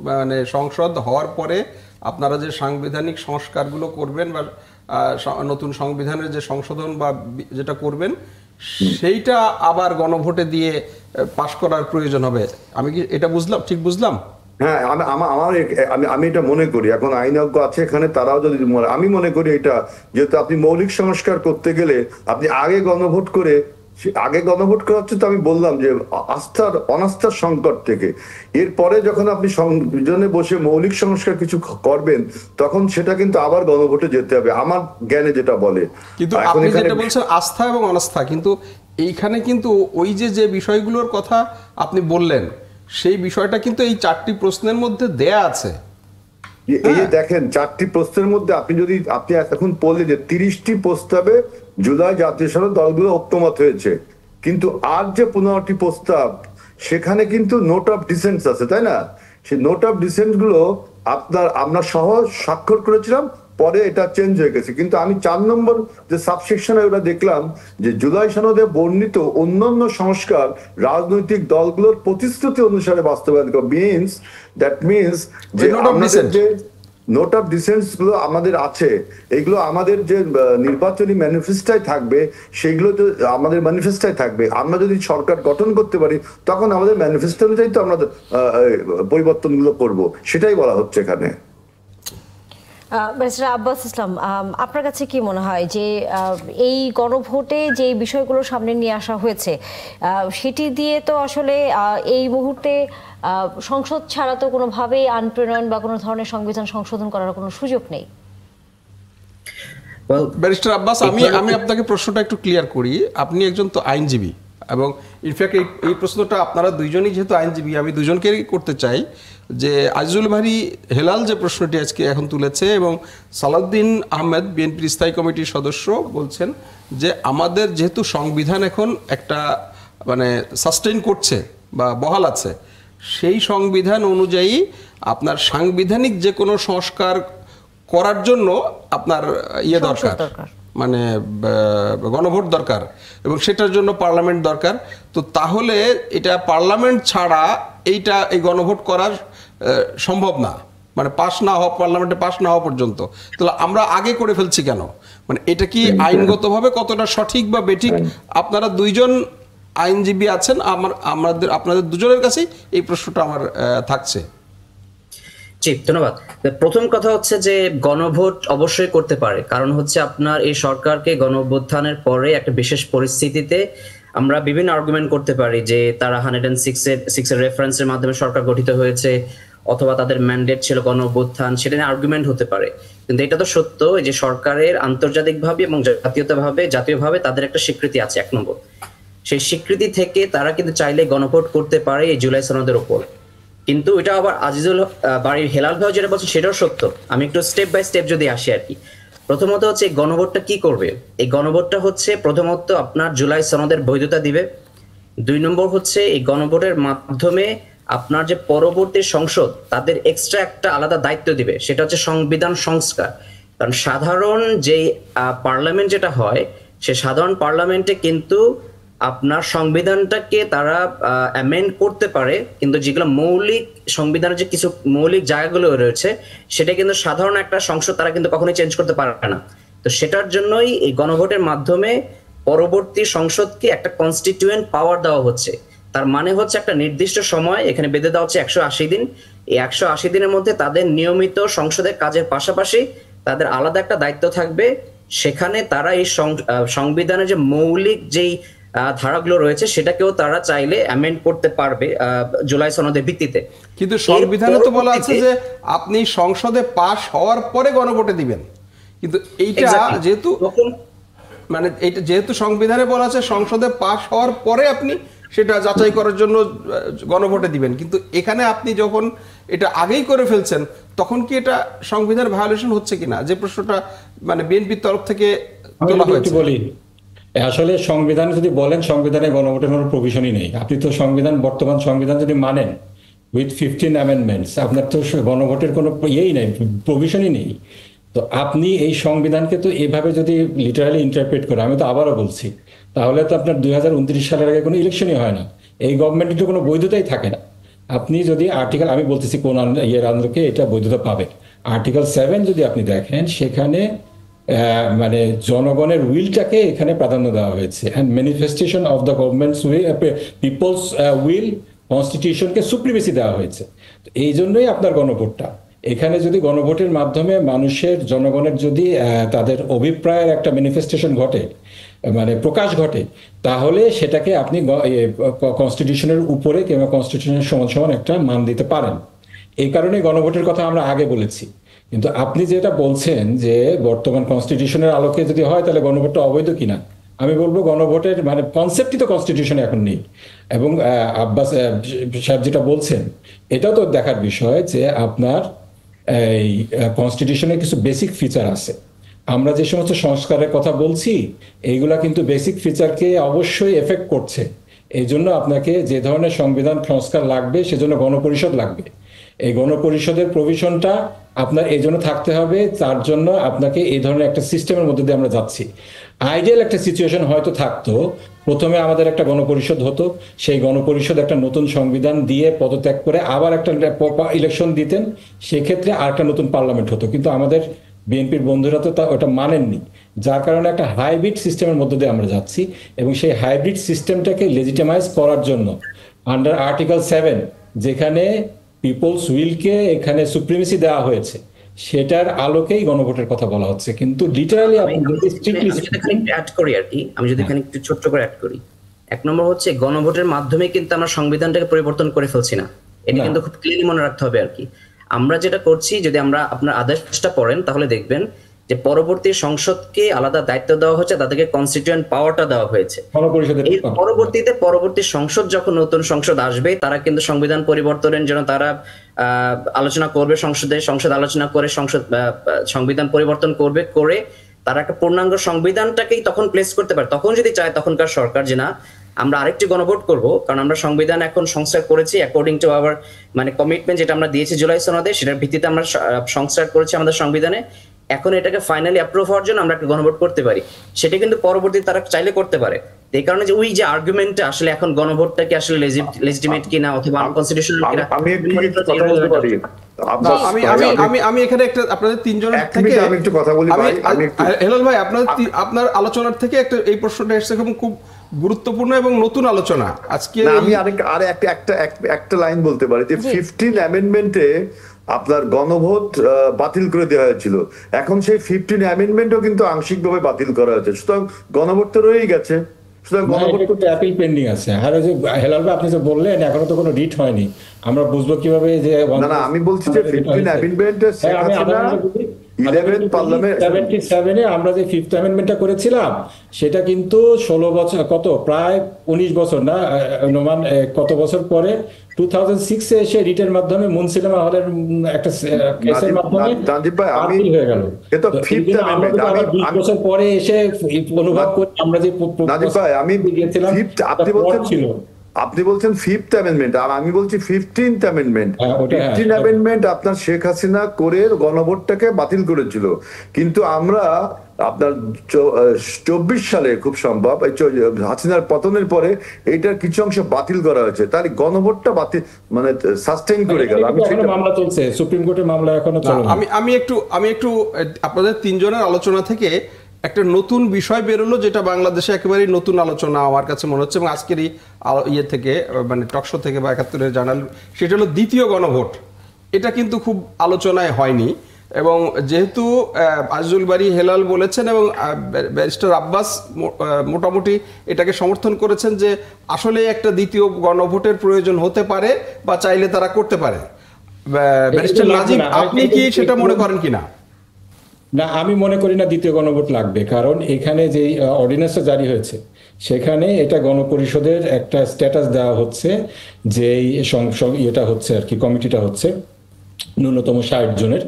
মানে সংসদ হওয়ার পরে আপনারা যে সাংবিধানিক সংস্কারগুলো করবেন বা নতুন সংবিধানের যে সংশোধন বা যেটা করবেন, সেইটা আবার গণভোটে দিয়ে পাশ করার প্রয়োজন হবে। আমি কি এটা বুঝলাম, ঠিক বুঝলাম? হ্যাঁ, আমি এটা মনে করি। এখন আইনজ্ঞ আছে এখানে, তারাও যদি আমি মনে করি এটা, যেহেতু আপনি মৌলিক সংস্কার করতে গেলে আপনি আগে গণভোট করা হচ্ছে, তো আমি বললাম যে অনাস্থার সংকট থেকে এরপরে যখন আপনি সংবিধানে বসে মৌলিক সংস্কার কিছু করবেন, তখন সেটা কিন্তু আবার গণভোটে যেতে হবে, আমার জ্ঞানে যেটা বলে। কিন্তু আপনি যেটা বলছেন আস্থা এবং অনাস্থা, কিন্তু এইখানে কিন্তু ওই যে বিষয়গুলোর কথা আপনি বললেন, সেই বিষয়টা কিন্তু এই 4টি প্রশ্নের মধ্যে দেয়া আছে। এই যে দেখেন 4টি প্রশ্নের মধ্যে আপনি এখন বললেন যে 30টি প্রস্তাবে জুলাই জাতীয় সংসদ দলগুলো ঐক্যমত হয়েছে, কিন্তু আর যে 15টি প্রস্তাব, সেখানে কিন্তু নোট অফ ডিসেন্টস আছে, তাই না? সেই নোট অফ ডিসেন্ট গুলো আমরা সহ স্বাক্ষর করেছিলাম, পরে এটা চেঞ্জ হয়ে গেছে। কিন্তু আমি 4 নম্বর যে সাবসেকশনে ওটা দেখলাম যে জুলাই সনদে বর্ণিত অন্যান্য সংস্কার রাজনৈতিক দলগুলোর প্রতিশ্রুতি অনুসারে বাস্তবায়ন করা, দ্যাট মিনস যে আমাদের যে নোট অফ ডিসেন্টস গুলো আমাদের আছে, এগুলো আমাদের যে নির্বাচনী ম্যানিফেস্টোয় থাকবে, সেগুলো তো আমাদের ম্যানিফেস্টোয় থাকবে। আমরা যদি সরকার গঠন করতে পারি, তখন আমাদের ম্যানিফেস্টো অনুযায়ী তো আমরা পরিবর্তনগুলো করব, সেটাই বলা হচ্ছে এখানে। ব্যারিস্টার আব্বাস ইসলাম, আপনার কাছে কি মনে হয় যে এই গণভোটে যে বিষয়গুলো সামনে নিয়ে আসা হয়েছে, সেটি দিয়ে তো আসলে এই মুহূর্তে সংসদ ছাড়া তো কোনোভাবেই আইন প্রণয়ন বা কোনো ধরনের সংবিধান সংশোধন করার কোনো সুযোগ নেই? ব্যারিস্টার আব্বাস, আমি আপনাকে প্রশ্নটা একটু ক্লিয়ার করি। আপনি একজন তো আইনজীবী, এবং ইনফ্যাক্ট এই প্রশ্নটা আপনারা দুইজনই যেহেতু আইনজীবী, আমি দুজনকেই করতে চাই যে আজিজুল বারী হেলাল যে প্রশ্নটি আজকে এখন তুলেছে, এবং সালাউদ্দিন আহমেদ বিএনপির স্থায়ী কমিটির সদস্য বলছেন যে আমাদের যেহেতু সংবিধান এখন একটা মানে সাস্টেইন করছে বা বহাল আছে, সেই সংবিধান অনুযায়ী আপনার সাংবিধানিক যে কোনো সংস্কার করার জন্য আপনার দরকার, মানে গণভোট দরকার, এবং সেটার জন্য পার্লামেন্ট দরকার। তো তাহলে এটা পার্লামেন্ট ছাড়া এই গণভোট করার সম্ভব না, মানে পার্লামেন্টে পাস না হওয়া পর্যন্ত। তাহলে আমরা আগে করে ফেলছি কেন? মানে এটা কি আইনগতভাবে কতটা সঠিক বা বেঠিক? আপনারা দুইজন আইনজীবী আছেন, আপনাদের দুজনের কাছেই এই প্রশ্নটা আমার থাকছে। জি, ধন্যবাদ। প্রথম কথা হচ্ছে যে গণভোট অবশ্যই করতে পারে, কারণ হচ্ছে আপনার এই সরকারকে গণঅভ্যুত্থানের পরে একটা বিশেষ পরিস্থিতিতে আমরা বিভিন্ন আর্গুমেন্ট করতে পারি যে তারা 106 এর রেফারেন্সের মাধ্যমে সরকার গঠিত হয়েছে, অথবা তাদের ম্যান্ডেট ছিল গণঅভ্যুত্থান, সেটা নিয়ে আর্গুমেন্ট হতে পারে। কিন্তু এটা তো সত্য যে সরকারের আন্তর্জাতিকভাবে এবং জাতীয়ভাবে তাদের একটা স্বীকৃতি আছে, 1 নম্বর। সেই স্বীকৃতি থেকে তারা কিন্তু চাইলে গণভোট করতে পারে এই জুলাই সনদের উপর। কিন্তু এটা আবার আজিজুল বারী হেলাল ভাই যেটা বলছে সেটাও সত্য। আমি একটু স্টেপ বাই স্টেপ যদি আসি আর কি। প্রথমত হচ্ছে এই গণভোটটা কি করবে? এই গণভোটটা হচ্ছে প্রথমত আপনার জুলাই সনদের বৈধতা দিবে। 2 নম্বর হচ্ছে এই গণভোটের মাধ্যমে আপনার যে পরবর্তী সংসদ, তাদের এক্সট্রা একটা আলাদা দায়িত্ব দিবে, সেটা হচ্ছে সংবিধান সংস্কার। কারণ সাধারণ যে পার্লামেন্ট যেটা হয়, সে সাধারণ পার্লামেন্টে কিন্তু আপনার সংবিধানটাকে তারা অ্যামেন্ড করতে পারে, কিন্তু যেগুলো মৌলিক সংবিধানের যে কিছু মৌলিক জায়গাগুলো রয়েছে, সেটা কিন্তু সাধারণ একটা সংসদ তারা কিন্তু কখনোই চেঞ্জ করতে পারে না। তো সেটার জন্যই এই গণভোটের মাধ্যমে পরবর্তী সংসদকে একটা কনস্টিটিউয়েন্ট পাওয়ার দেওয়া হচ্ছে। তার মানে হচ্ছে একটা নির্দিষ্ট সময় এখানে বেঁধে দেওয়া হচ্ছে 180 দিন। এই 180 দিনের মধ্যে তাদের নিয়মিত সংসদের কাজের পাশাপাশি তাদের আলাদা একটা দায়িত্ব থাকবে, সেখানে তারা এই সংবিধানের যে মৌলিক যেই ধারাগুলো রয়েছে সেটাকেও তারা চাইলে অ্যামেন্ড করতে পারবে জুলাই সনদের ভিত্তিতে। কিন্তু সংবিধানে তো বলা আছে যে আপনি সংসদে পাশ হওয়ার পরে গণভোটে দিবেন, কিন্তু এইটা যেহেতু মানে এইটা যেহেতু সংবিধানে বলা আছে সংসদে পাশ হওয়ার পরে আপনি সেটা যাচাই করার জন্য গণভোটে দিবেন, কিন্তু এখানে আপনি যখন এটা আগেই করে ফেলছেন তখন কি এটা সংবিধান ভায়োলেশন হচ্ছে কিনা, যে প্রশ্নটা মানে বিএনপির তরফ থেকে তোলা হয়েছে। বলি আসলে সংবিধান যদি বলেন সংবিধানে গণভোটের কোনো প্রভিশনই নেই। আপনি তো সংবিধান, বর্তমান সংবিধান যদি মানেন উইথ 15 অ্যামেন্ডমেন্টস, আপনার তো গণভোটের কোনো ইয়েই নেই, প্রভিশনই নেই। তো আপনি এই সংবিধানকে তো এভাবে যদি লিটারালি ইন্টারপ্রেট করে, আমি তো আবারও বলছি, তাহলে তো আপনার 2029 সালের আগে কোনো ইলেকশনই হয় না, এই গভর্নমেন্টের তো কোনো বৈধতাই থাকে না। আপনি যদি আর্টিকেল, আমি বলতেছি কোন ইয়ের আন্দোলনকে এটা বৈধতা পাবে, আর্টিকেল 7 যদি আপনি দেখেন সেখানে মানে জনগণের উইলটাকে এখানে প্রাধান্য দেওয়া হয়েছে, and manifestation of the government's people's will, কনস্টিটিউশনকে সুপ্রিমেসি দেওয়া হয়েছে। তো এই জন্যই আপনার গণভোটটা, এখানে যদি গণভোটের মাধ্যমে মানুষের, জনগণের যদি তাদের অভিপ্রায়ের একটা ম্যানিফেস্টেশন ঘটে, মানে প্রকাশ ঘটে, তাহলে সেটাকে আপনি কনস্টিটিউশনের উপরে কিংবা কনস্টিটিউশনের সমান সমান একটা মান দিতে পারেন। এই কারণে গণভোটের কথা আমরা আগে বলেছি। কিন্তু আপনি যেটা বলছেন যে বর্তমান কনস্টিটিউশনের আলোকে যদি হয় তাহলে গণভোটটা অবৈধ কিনা, আমি বলবো গণভোটের মানে কনসেপ্টই তো কনস্টিটিউশনে এখন নেই। এবং আব্বাস সাহেব যেটা বলছেন এটাও তো দেখার বিষয় যে আপনার এই কনস্টিটিউশনের কিছু বেসিক ফিচার আছে। আমরা যে সমস্ত সংস্কারের কথা বলছি এইগুলা কিন্তু বেসিক ফিচারকে অবশ্যই এফেক্ট করছে। এই জন্য আপনাকে যে ধরনের সংবিধান সংস্কার লাগবে সেজন্য গণপরিষদ লাগবে। এই গণপরিষদের প্রভিশনটা আপনার এই জন্য থাকতে হবে, তার জন্য আপনাকে এই ধরনের একটা সিস্টেমের মধ্যে দিয়ে আমরা যাচ্ছি। আইডিয়াল একটা সিচুয়েশন হয়তো থাকতো, প্রথমে আমাদের একটা গণপরিষদ হতো, সেই গণপরিষদ একটা নতুন সংবিধান দিয়ে পদত্যাগ করে আবার একটা ইলেকশন দিতেন, সেক্ষেত্রে আর একটা নতুন পার্লামেন্ট হতো। কিন্তু আমাদের বিএনপির বন্ধুরা তো ওটা মানেননি, যার কারণে একটা হাইব্রিড সিস্টেমের মধ্যে দিয়ে আমরা যাচ্ছি। এবং সেই হাইব্রিড সিস্টেমটাকে লেজিটিমাইজ করার জন্য আন্ডার আর্টিকেল 7 যেখানে পিপলস উইলকে এখানে সুপ্রিমেসি দেওয়া হয়েছে, সেটার আলোকেই গণভোটের কথা বলা হচ্ছে। কিন্তু লিটারালি আমি যদি এখানে একটু ছোট্ট করে অ্যাড করি, এক নম্বর হচ্ছে গণভোটের মাধ্যমে কিন্তু আমরা সংবিধানটাকে পরিবর্তন করে ফেলছি না, এটা কিন্তু খুব ক্লিয়ারলি মনে রাখতে হবে আর কি। আমরা যেটা করছি, যদি আমরা আপনার আদেশটা পড়েন তাহলে দেখবেন যে পরবর্তী সংসদকে আলাদা দায়িত্ব দেওয়া হচ্ছে, তাদেরকে কনস্টিটিউয়েন্ট পাওয়ারটা দেওয়া হয়েছে। এই পরবর্তী সংসদ যখন নতুন সংসদ আসবে তারা কিন্তু সংবিধান পরিবর্তনের জন্য তারা আলোচনা করবে, সংসদ আলোচনা করে সংবিধান পরিবর্তন করবে, করে তারা একটা পূর্ণাঙ্গ সংবিধানটাকেই তখন প্লেস করতে পারে। তখন যদি চায় তখনকার সরকার যে না আমরা আরেকটি গণভোট করব, কারণ আমরা সংবিধান এখন সংস্কার করেছি অ্যাকর্ডিং টু আওয়ার মানে কমিটমেন্ট যেটা আমরা দিয়েছি জুলাই সনদে, সেটার ভিত্তিতে আমরা সংস্কার করেছি আমাদের সংবিধানে। এখন এটাকে ফাইনালি অ্যাপ্রুভ হওয়ার জন্য আমরা একটা গণভোট করতে পারি, সেটা কিন্তু পরবর্তী তারা চাইলে করতে পারে। এই কারণে যে ওই যে আর্গুমেন্টটা আসলে এখন গণভোটটা কি আসলে লেজিটিমেট কিনা অথবা আনকনস্টিটিউশনাল কিনা, আমি এখানে একটা আপনাদের তিনজনের থেকে আমি একটু কথা বলি ভাই। হেলাল ভাই, আপনার আলোচনার থেকে একটা এই প্রশ্নটা এসেছে খুব গুরুত্বপূর্ণ এবং নতুন আলোচনা আজকে। আমি একটা লাইন বলতে পারি যে 15 অ্যামেন্ডমেন্টে আপনার গণভোট বাতিল করে দেওয়া হয়েছিল, এখন সেই 15 অ্যামেন্ডমেন্টও কিন্তু আংশিকভাবে বাতিল করা হয়েছে, সুতরাং গণভোট তো রয়েই গেছে। অ্যাপিল পেন্ডিং আছে। আর ওই যে হেলাল ভাই আপনি যে বললেন এখনো তো কোনো রিট হয়নি, আমরা বুঝবো কিভাবে যে না আমি বলছি যে 15 অ্যামেন্ডমেন্টে শেখ হাসিনা 11 পার্লামেন্ট 77-এ আমরা যে 5th অ্যামেন্ডমেন্টটা করেছিলাম সেটা কিন্তু 16 বছর, কত প্রায় 19 বছর না অনুমান কত বছর পরে 2006-এ এসে রিটের মাধ্যমে মুন সিনেমা হলের একটা কেসের মাধ্যমে বাতিল হয়ে গেল। এটা 5th অ্যামেন্ডমেন্ট। আমি 20 বছর পরে এসে অনুভব করি আমরা যে নাজিব ভাই আমি গিয়েছিলাম, আপনি বলছেন 5th অ্যামেন্ডমেন্ট আর আমি বলছি 15th অ্যামেন্ডমেন্ট। 15th অ্যামেন্ডমেন্ট আপনার শেখ হাসিনা করে গণভোটটাকে বাতিল করেছিল, কিন্তু আমরা আপনার 24 সালে খুব সম্ভব হাসিনার পতনের পরে এইটার কিছু অংশ বাতিল করা হয়েছে, তার গণভোটটা বাতিল মানে সাস্টেইন করে গেল। মামলা চলছে, সুপ্রিম কোর্টে মামলা এখনো চলে। আমি একটু আপনাদের তিনজনের আলোচনা থেকে একটা নতুন বিষয় বেরোলো, যেটা বাংলাদেশে একেবারেই নতুন আলোচনা আমার কাছে মনে হচ্ছে, এবং আজকেরই ইয়ে থেকে মানে টকশো থেকে বা ৭১-এর জানাল, সেটা হলো দ্বিতীয় গণভোট। এটা কিন্তু খুব আলোচনায় হয়নি, এবং যেহেতু আজিজুল বারী হেলাল বলেছেন এবং ব্যারিস্টার আব্বাস মোটামুটি এটাকে সমর্থন করেছেন যে আসলে একটা দ্বিতীয় গণভোটের প্রয়োজন হতে পারে বা চাইলে তারা করতে পারে। ব্যারিস্টার নাজিব, আপনি কি সেটা মনে করেন কিনা? না, আমি মনে করি না দ্বিতীয় গণভোট লাগবে, কারণ এখানে যে অর্ডিন্যান্সটা জারি হয়েছে সেখানে এটা গণপরিষদের একটা স্ট্যাটাস দেওয়া হচ্ছে, যে এটা হচ্ছে আর কি, কমিটিটা হচ্ছে ন্যূনতম ৬০ জনের,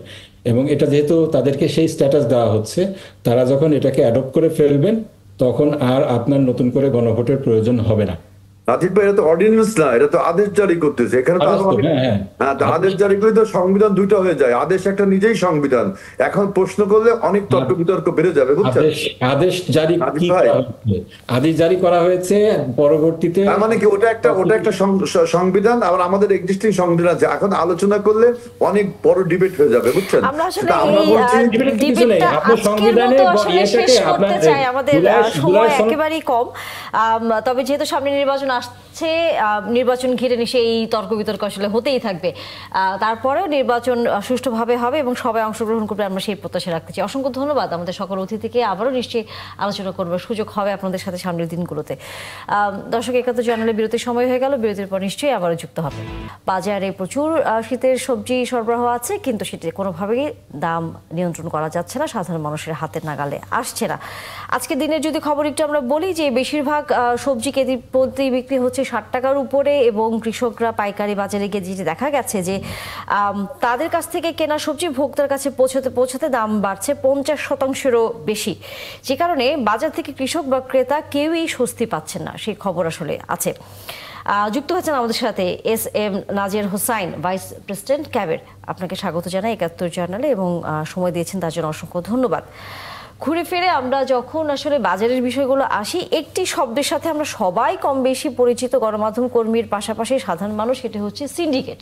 এবং এটা যেহেতু তাদেরকে সেই স্ট্যাটাস দেওয়া হচ্ছে, তারা যখন এটাকে অ্যাডপ্ট করে ফেলবেন তখন আর আপনার নতুন করে গণভোটের প্রয়োজন হবে না। নাজিব ভাই, এটা তো অর্ডিন্যান্স না, এটা তো আদেশ জারি করতেছে। এখানে তো হ্যাঁ, তো আদেশ জারি করলে তো সংবিধান দুইটা হয়ে যায়। আদেশ একটা নিজেই সংবিধান। এখন প্রশ্ন করলে অনেক তর্ক বিতর্ক বেড়ে যাবে, বুঝছেন? আদেশ জারি করা হয়েছে পরবর্তীতে, তার মানে কি ওটা একটা সংবিধান, আবার আমাদের এক্সিস্টিং সংবিধান আছে। এখন আলোচনা করলে অনেক বড় ডিবেট হয়ে যাবে, বুঝছেন? আমরা আসলে আমাদের সময় একেবারেই কম, তবে যেহেতু সামনে নির্বাচন আসছে, নির্বাচন ঘিরে সেই তর্ক বিতর্ক আসলে হতেই থাকবে। তারপরেও নির্বাচন সুষ্ঠুভাবে হবে এবং সবাই অংশগ্রহণ করবে, আমরা সেই প্রত্যাশা রাখতে চাই। অসংখ্য ধন্যবাদ আমাদের সকল অতিথিকে। আবারও নিশ্চয়ই আলোচনা করবার সুযোগ হবে আপনাদের সাথে সামনের দিনগুলোতে। দর্শক, ৭১ জানুয়ারি বিরতির সময় হয়ে গেল, বিরতির পর নিশ্চয়ই আবারও যুক্ত হবে। বাজারে প্রচুর শীতের সবজি সরবরাহ আছে, কিন্তু সেটি কোনোভাবেই দাম নিয়ন্ত্রণ করা যাচ্ছে না, সাধারণ মানুষের হাতের নাগালে আসছে না। আজকের দিনের যদি খবর একটু আমরা বলি, যে বেশিরভাগ সবজি কেজি প্রতি বিক্রি হচ্ছে ৬০ টাকার উপরে, এবং কৃষকরা পাইকারি বাজারে গিয়ে যেটি দেখা গেছে যে তাদের কাছ থেকে কেনা সবজি ভোক্তার কাছে পৌঁছাতে দাম বাড়ছে ৫০%-এরও বেশি, যে কারণে বাজার থেকে কৃষক বা ক্রেতা কেউই স্বস্তি পাচ্ছেন না, সেই খবর আসলে আছে। যুক্ত হচ্ছেন আমাদের সাথে SM নাজের হোসাইন, ভাইস প্রেসিডেন্ট ক্যাবের। আপনাকে স্বাগত জানাই ৭১ জার্নালে, এবং সময় দিয়েছেন তার জন্য অসংখ্য ধন্যবাদ। ঘুরে ফিরে আমরা যখন আসলে বাজারের বিষয়গুলো আসি, একটি শব্দের সাথে আমরা সবাই কম বেশি পরিচিত, গণমাধ্যম কর্মীর পাশাপাশি সাধারণ মানুষ, সেটি হচ্ছে সিন্ডিকেট,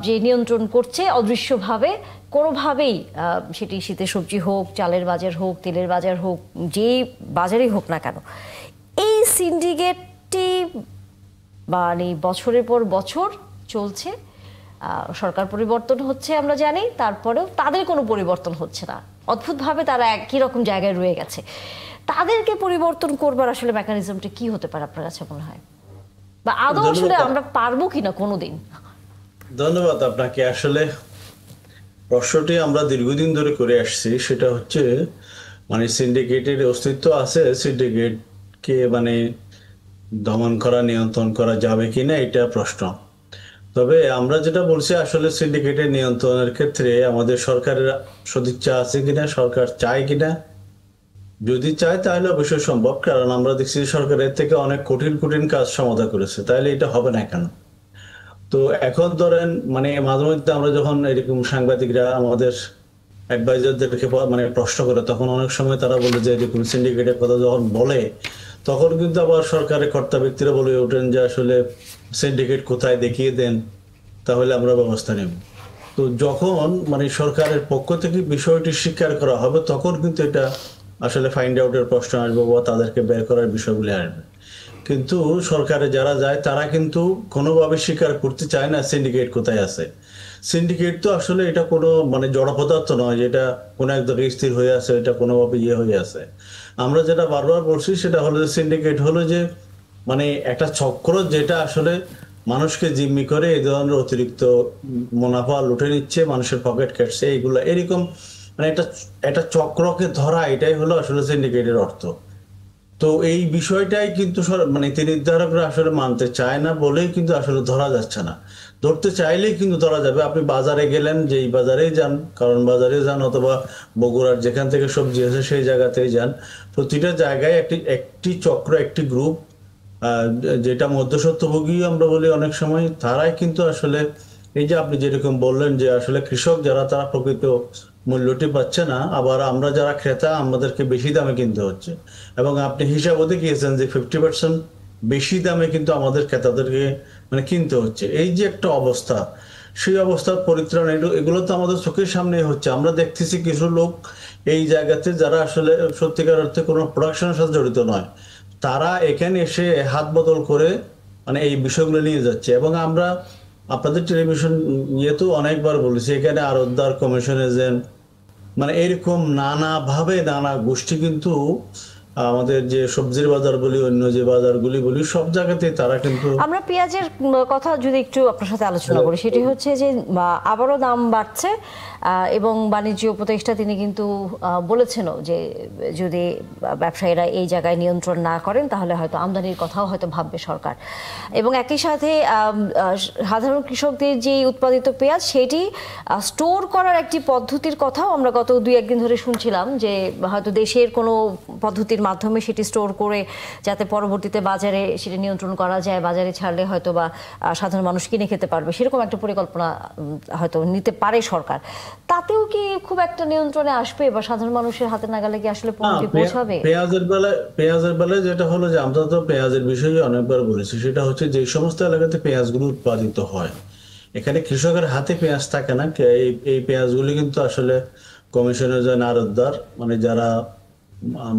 যে নিয়ন্ত্রণ করছে অদৃশ্যভাবে কোনোভাবেই, সেটি শীতের সবজি হোক, চালের বাজার হোক, তেলের বাজার হোক, যেই বাজারই হোক না কেন। এই সিন্ডিকেটটি মানে বছরের পর বছর চলছে। সরকার পরিবর্তন হচ্ছে আমরা জানি, তারপরেও তাদের কোনো পরিবর্তন হচ্ছে না, অদ্ভুতভাবে তারা একই রকম জায়গায় রয়ে গেছে। তাদেরকে পরিবর্তন করবার আসলে মেকানিজমটা কি হতে পারে আপনার কাছে মনে হয়, বা আদৌ আসলে আমরা পারবো কিনা কোনোদিন? ধন্যবাদ আপনাকে। আসলে প্রশ্নটি আমরা দীর্ঘদিন ধরে করে আসছি, সেটা হচ্ছে মানে সিন্ডিকেটের অস্তিত্ব আছে, সিন্ডিকেটকে মানে দমন করা, নিয়ন্ত্রণ করা যাবে কিনা, এটা প্রশ্ন। তবে আমরা যেটা বলছি, আসলে সিন্ডিকেটের নিয়ন্ত্রণের ক্ষেত্রে আমাদের সরকারের সদিচ্ছা আছে কিনা, সরকার চায় কিনা। যদি চায় তাহলে অবশ্যই সম্ভব, কারণ আমরা দেখছি সরকারের থেকে অনেক কঠিন কঠিন কাজ সমাধা করেছে, তাহলে এটা হবে না কেন? তো এখন ধরেন মানে মাঝে মধ্যে আমরা যখন এরকম সাংবাদিকরা আমাদের অ্যাডভাইজারদেরকে মানে প্রশ্ন করে, তখন অনেক সময় তারা বলে যে এরকম সিন্ডিকেটের কথা যখন বলে, তখন কিন্তু আবার সরকারের কর্তা ব্যক্তিরা বলে ওঠেন যে আসলে সিন্ডিকেট কোথায় দেখিয়ে দেন, তাহলে আমরা ব্যবস্থা নেব। তো যখন মানে সরকারের পক্ষ থেকে বিষয়টি স্বীকার করা হবে, তখন কিন্তু এটা আসলে ফাইন্ড আউটের প্রশ্ন আসবে বা তাদেরকে বের করার বিষয়গুলি আসবে। কিন্তু সরকারে যারা যায় তারা কিন্তু কোনোভাবে স্বীকার করতে চায় না সিন্ডিকেট কোথায় আছে। সিন্ডিকেট তো আসলে এটা কোনো মানে জড় পদার্থ নয় যেটা কোনো এক জায়গায় স্থির হয়ে আছে, এটা কোনোভাবে হয়ে আছে। আমরা যেটা বারবার বলছি সেটা হলো যে সিন্ডিকেট হলো যে মানে একটা চক্র, যেটা আসলে মানুষকে জিম্মি করে এই ধরনের অতিরিক্ত মুনাফা লুটে নিচ্ছে, মানুষের পকেট কাটছে, এইগুলো এরকম মানে একটা চক্রকে ধরা, এটাই হলো আসলে সিন্ডিকেটের অর্থ। তো এই বিষয়টাই কিন্তু মানে নির্ধারকরা আসলে মানতে চায় না বলেই কিন্তু আসলে ধরা যাচ্ছে না। ধরতে চাইলেই কিন্তু ধরা যাবে। আপনি বাজারে গেলেন, যেই বাজারেই যান, কারণ বাজারে যান অথবা বগুড়ার যেখান থেকে সবজি আছে সেই জায়গাতেই যান, প্রতিটা জায়গায় একটি চক্র, একটি গ্রুপ, যেটা মধ্যস্বত্বভোগী আমরা বলি অনেক সময়, তারাই কিন্তু আসলে এই যে আপনি যেরকম বললেন যে আসলে কৃষক যারা, তারা প্রকৃত মূল্যটি পাচ্ছে না, আবার আমরা যারা ক্রেতা আমাদেরকে বেশি দামে কিনতে হচ্ছে। এবং আপনি হিসাবও দেখিয়েছেন যে 50% বেশি দামে কিন্তু আমাদের ক্রেতাদেরকে মানে কিনতে হচ্ছে। এই যে একটা অবস্থা, সেই অবস্থার পরিত্রাণ এগুলো তো আমাদের চোখের সামনে হচ্ছে। আমরা দেখতেছি কিছু লোক এই জায়গাতে যারা আসলে সত্যিকার অর্থে কোনো প্রোডাকশনের সাথে জড়িত নয়, তারা এখানে এসে হাত বদল করে মানে এই বিষয়গুলো নিয়ে যাচ্ছে। এবং আমরা আপনাদের টেলিভিশন ইয়েতেও অনেকবার বলেছি, এখানে আরতদার, কমিশন এজেন্ট, মানে এরকম নানাভাবে নানা গোষ্ঠী কিন্তু আমাদের যে সবজির বাজার বলি, অন্য যে বাজারগুলি বলি, সব জায়গাতেই তারা কিন্তু। আমরা পেঁয়াজের কথা যদি একটু আপনার সাথে আলোচনা করি, সেটি হচ্ছে যে আবারও দাম বাড়ছে এবং বাণিজ্য উপদেষ্টা তিনি কিন্তু বলেছেনও যে যদি ব্যবসায়ীরা এই জায়গায় নিয়ন্ত্রণ না করেন তাহলে হয়তো আমদানির কথাও হয়তো ভাববে সরকার। এবং একই সাথে সাধারণ কৃষকদের যে উৎপাদিত পেঁয়াজ সেটি স্টোর করার একটি পদ্ধতির কথাও আমরা গত 2-1 দিন ধরে শুনছিলাম, যে হয়তো দেশের কোনো পদ্ধতির মাধ্যমে সেটি স্টোর করে যাতে পরবর্তীতে বাজারে সেটা নিয়ন্ত্রণ করা যায়, বাজারে ছাড়লে হয়তো বা সাধারণ মানুষ কিনে খেতে পারবে, সেরকম একটা পরিকল্পনা হয়তো নিতে পারে সরকার। তাতেও কি খুব একটা নিয়ন্ত্রণে আসবে বা সাধারণ মানুষের হাতে নাগালে কি আসলে পণ্যটি পৌঁছাবে? পেঁয়াজের বেলায় যেটা হলো যে আমরা তো পেঁয়াজের বিষয়ে অনেকবার বলেছি, সেটা হচ্ছে যে সমস্ত এলাকাতে পেঁয়াজগুলো উৎপাদিত হয়, এখানে কৃষকের হাতে পেঁয়াজ থাকে না। এই পেঁয়াজগুলি কিন্তু আসলে কমিশনের যে আড়তদার, মানে যারা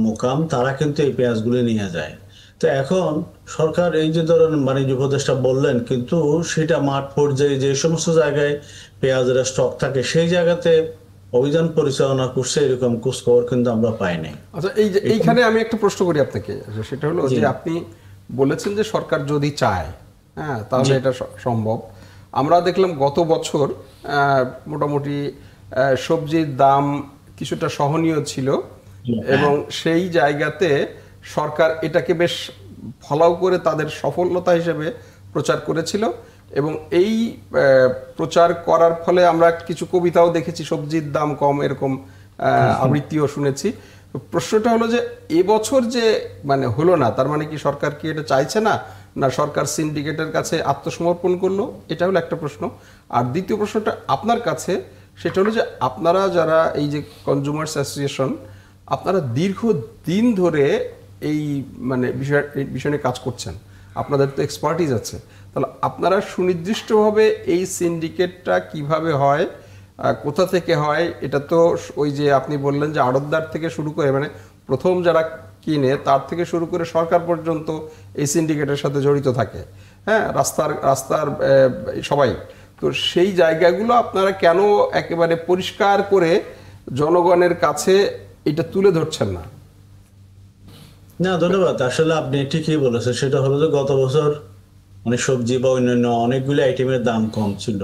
মোকাম, তারা কিন্তু এই পেঁয়াজগুলি নিয়ে যায়। তো এখন সরকার এই যে ধরেন বাণিজ্য উপদেষ্টা বললেন, কিন্তু সেটা মাঠ পর্যায়ে যে সমস্ত জায়গায় পেঁয়াজের স্টক থাকে সেই জায়গাতে অভিযান পরিচালনা করছে, এরকম খোঁজখবর কিন্তু আমরা পাইনি। আচ্ছা, এইখানে আমি একটা প্রশ্ন করি আপনাকে, সেটা হলো যে আপনি বলেছেন যে সরকার যদি চায়, হ্যাঁ, তাহলে এটা সম্ভব। আমরা দেখলাম গত বছর মোটামুটি সবজির দাম কিছুটা সহনীয় ছিল এবং সেই জায়গাতে সরকার এটাকে বেশ ফলো করে তাদের সফলতা হিসেবে প্রচার করেছিল। এবং এই প্রচার করার ফলে আমরা কিছু কবিতাও দেখেছি, সবজির দাম কম, এরকম আবৃত্তিও শুনেছি। প্রশ্নটা হলো যে এবছর যে মানে হলো না, তার মানে কি সরকার কি এটা চাইছে না, না সরকার সিন্ডিকেটের কাছে আত্মসমর্পণ করলো? এটা হলো একটা প্রশ্ন। আর দ্বিতীয় প্রশ্নটা আপনার কাছে, সেটা হলো যে আপনারা যারা এই যে কনজিউমার্স অ্যাসোসিয়েশন, আপনারা দীর্ঘদিন ধরে এই মানে বিষয় নিয়ে কাজ করছেন, আপনাদের তো এক্সপার্টিজ আছে, তাহলে আপনারা সুনির্দিষ্টভাবে এই সিন্ডিকেটটা কিভাবে হয়, কোথা থেকে হয়, এটা তো ওই যে আপনি বললেন যে আড়তদার থেকে শুরু করে মানে প্রথম যারা কিনে তার থেকে শুরু করে সরকার পর্যন্ত এই সিন্ডিকেটের সাথে জড়িত থাকে, হ্যাঁ, রাস্তার সবাই। তো সেই জায়গাগুলো আপনারা কেন একেবারে পরিষ্কার করে জনগণের কাছে এটা তুলে ধরছেন না? না, ধন্যবাদ। আসলে আপনি ঠিকই বলেছেন, সেটা হলো যে গত বছর মানে সবজি বা অন্যান্য অনেকগুলি আইটেমের দাম কম ছিল।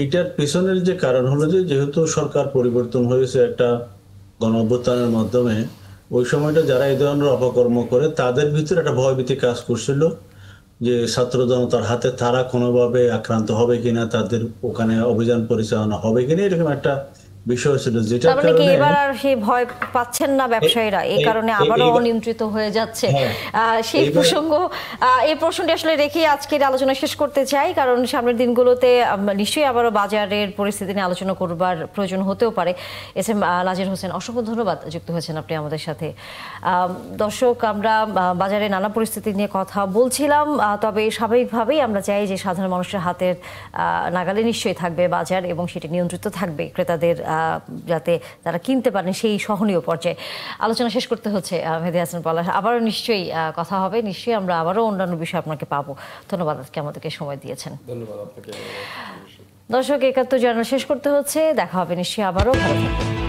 এটার পিছনের যে কারণ হলো যে যেহেতু সরকার পরিবর্তন হয়েছে একটা গণ অভ্যুত্থানের মাধ্যমে, ওই সময়টা যারা এই ধরনের অপকর্ম করে তাদের ভিতরে একটা ভয়ভীতি কাজ করছিল যে ছাত্র জনতার হাতে তারা কোনোভাবে আক্রান্ত হবে কিনা, তাদের ওখানে অভিযান পরিচালনা হবে কিনা, এরকম একটা বিষয় ছিল, যেটা কারণে এবার আর সেই ভয় পাচ্ছেন না ব্যবসায়ীরা, এই কারণে আবারও অনিয়ন্ত্রিত হয়ে যাচ্ছে। সেই এই প্রশ্নটি আসলে রেখে আজকের আলোচনা শেষ করতে চাই, কারণ সামনের দিনগুলোতে নিশ্চয়ই আবারও বাজারের পরিস্থিতি নিয়ে আলোচনা করবার প্রয়োজন হতেও পারে। এস এম নাজির হোসেন, অসংখ্য ধন্যবাদ যুক্ত হয়েছেন আপনি আমাদের সাথে। দর্শক, আমরা বাজারে নানা পরিস্থিতি নিয়ে কথা বলছিলাম, তবে স্বাভাবিকভাবেই আমরা চাই যে সাধারণ মানুষের হাতের নাগালে নিশ্চয়ই থাকবে বাজার এবং সেটি নিয়ন্ত্রিত থাকবে, ক্রেতাদের যাতে তারা কিনতে পারেন সেই সহনীয় পর্যায়ে। আলোচনা শেষ করতে হচ্ছে মেহেদী হাসান পলাশ, আবারও নিশ্চয়ই কথা হবে, নিশ্চয়ই আমরা আবারও অন্যান্য বিষয় আপনাকে পাবো। ধন্যবাদ আজকে আমাদেরকে সময় দিয়েছেন। ধন্যবাদ আপনাকে। দর্শক, ৭১ জার্নাল শেষ করতে হচ্ছে, দেখা হবে নিশ্চয়ই আবারও। ভালো থাকবেন।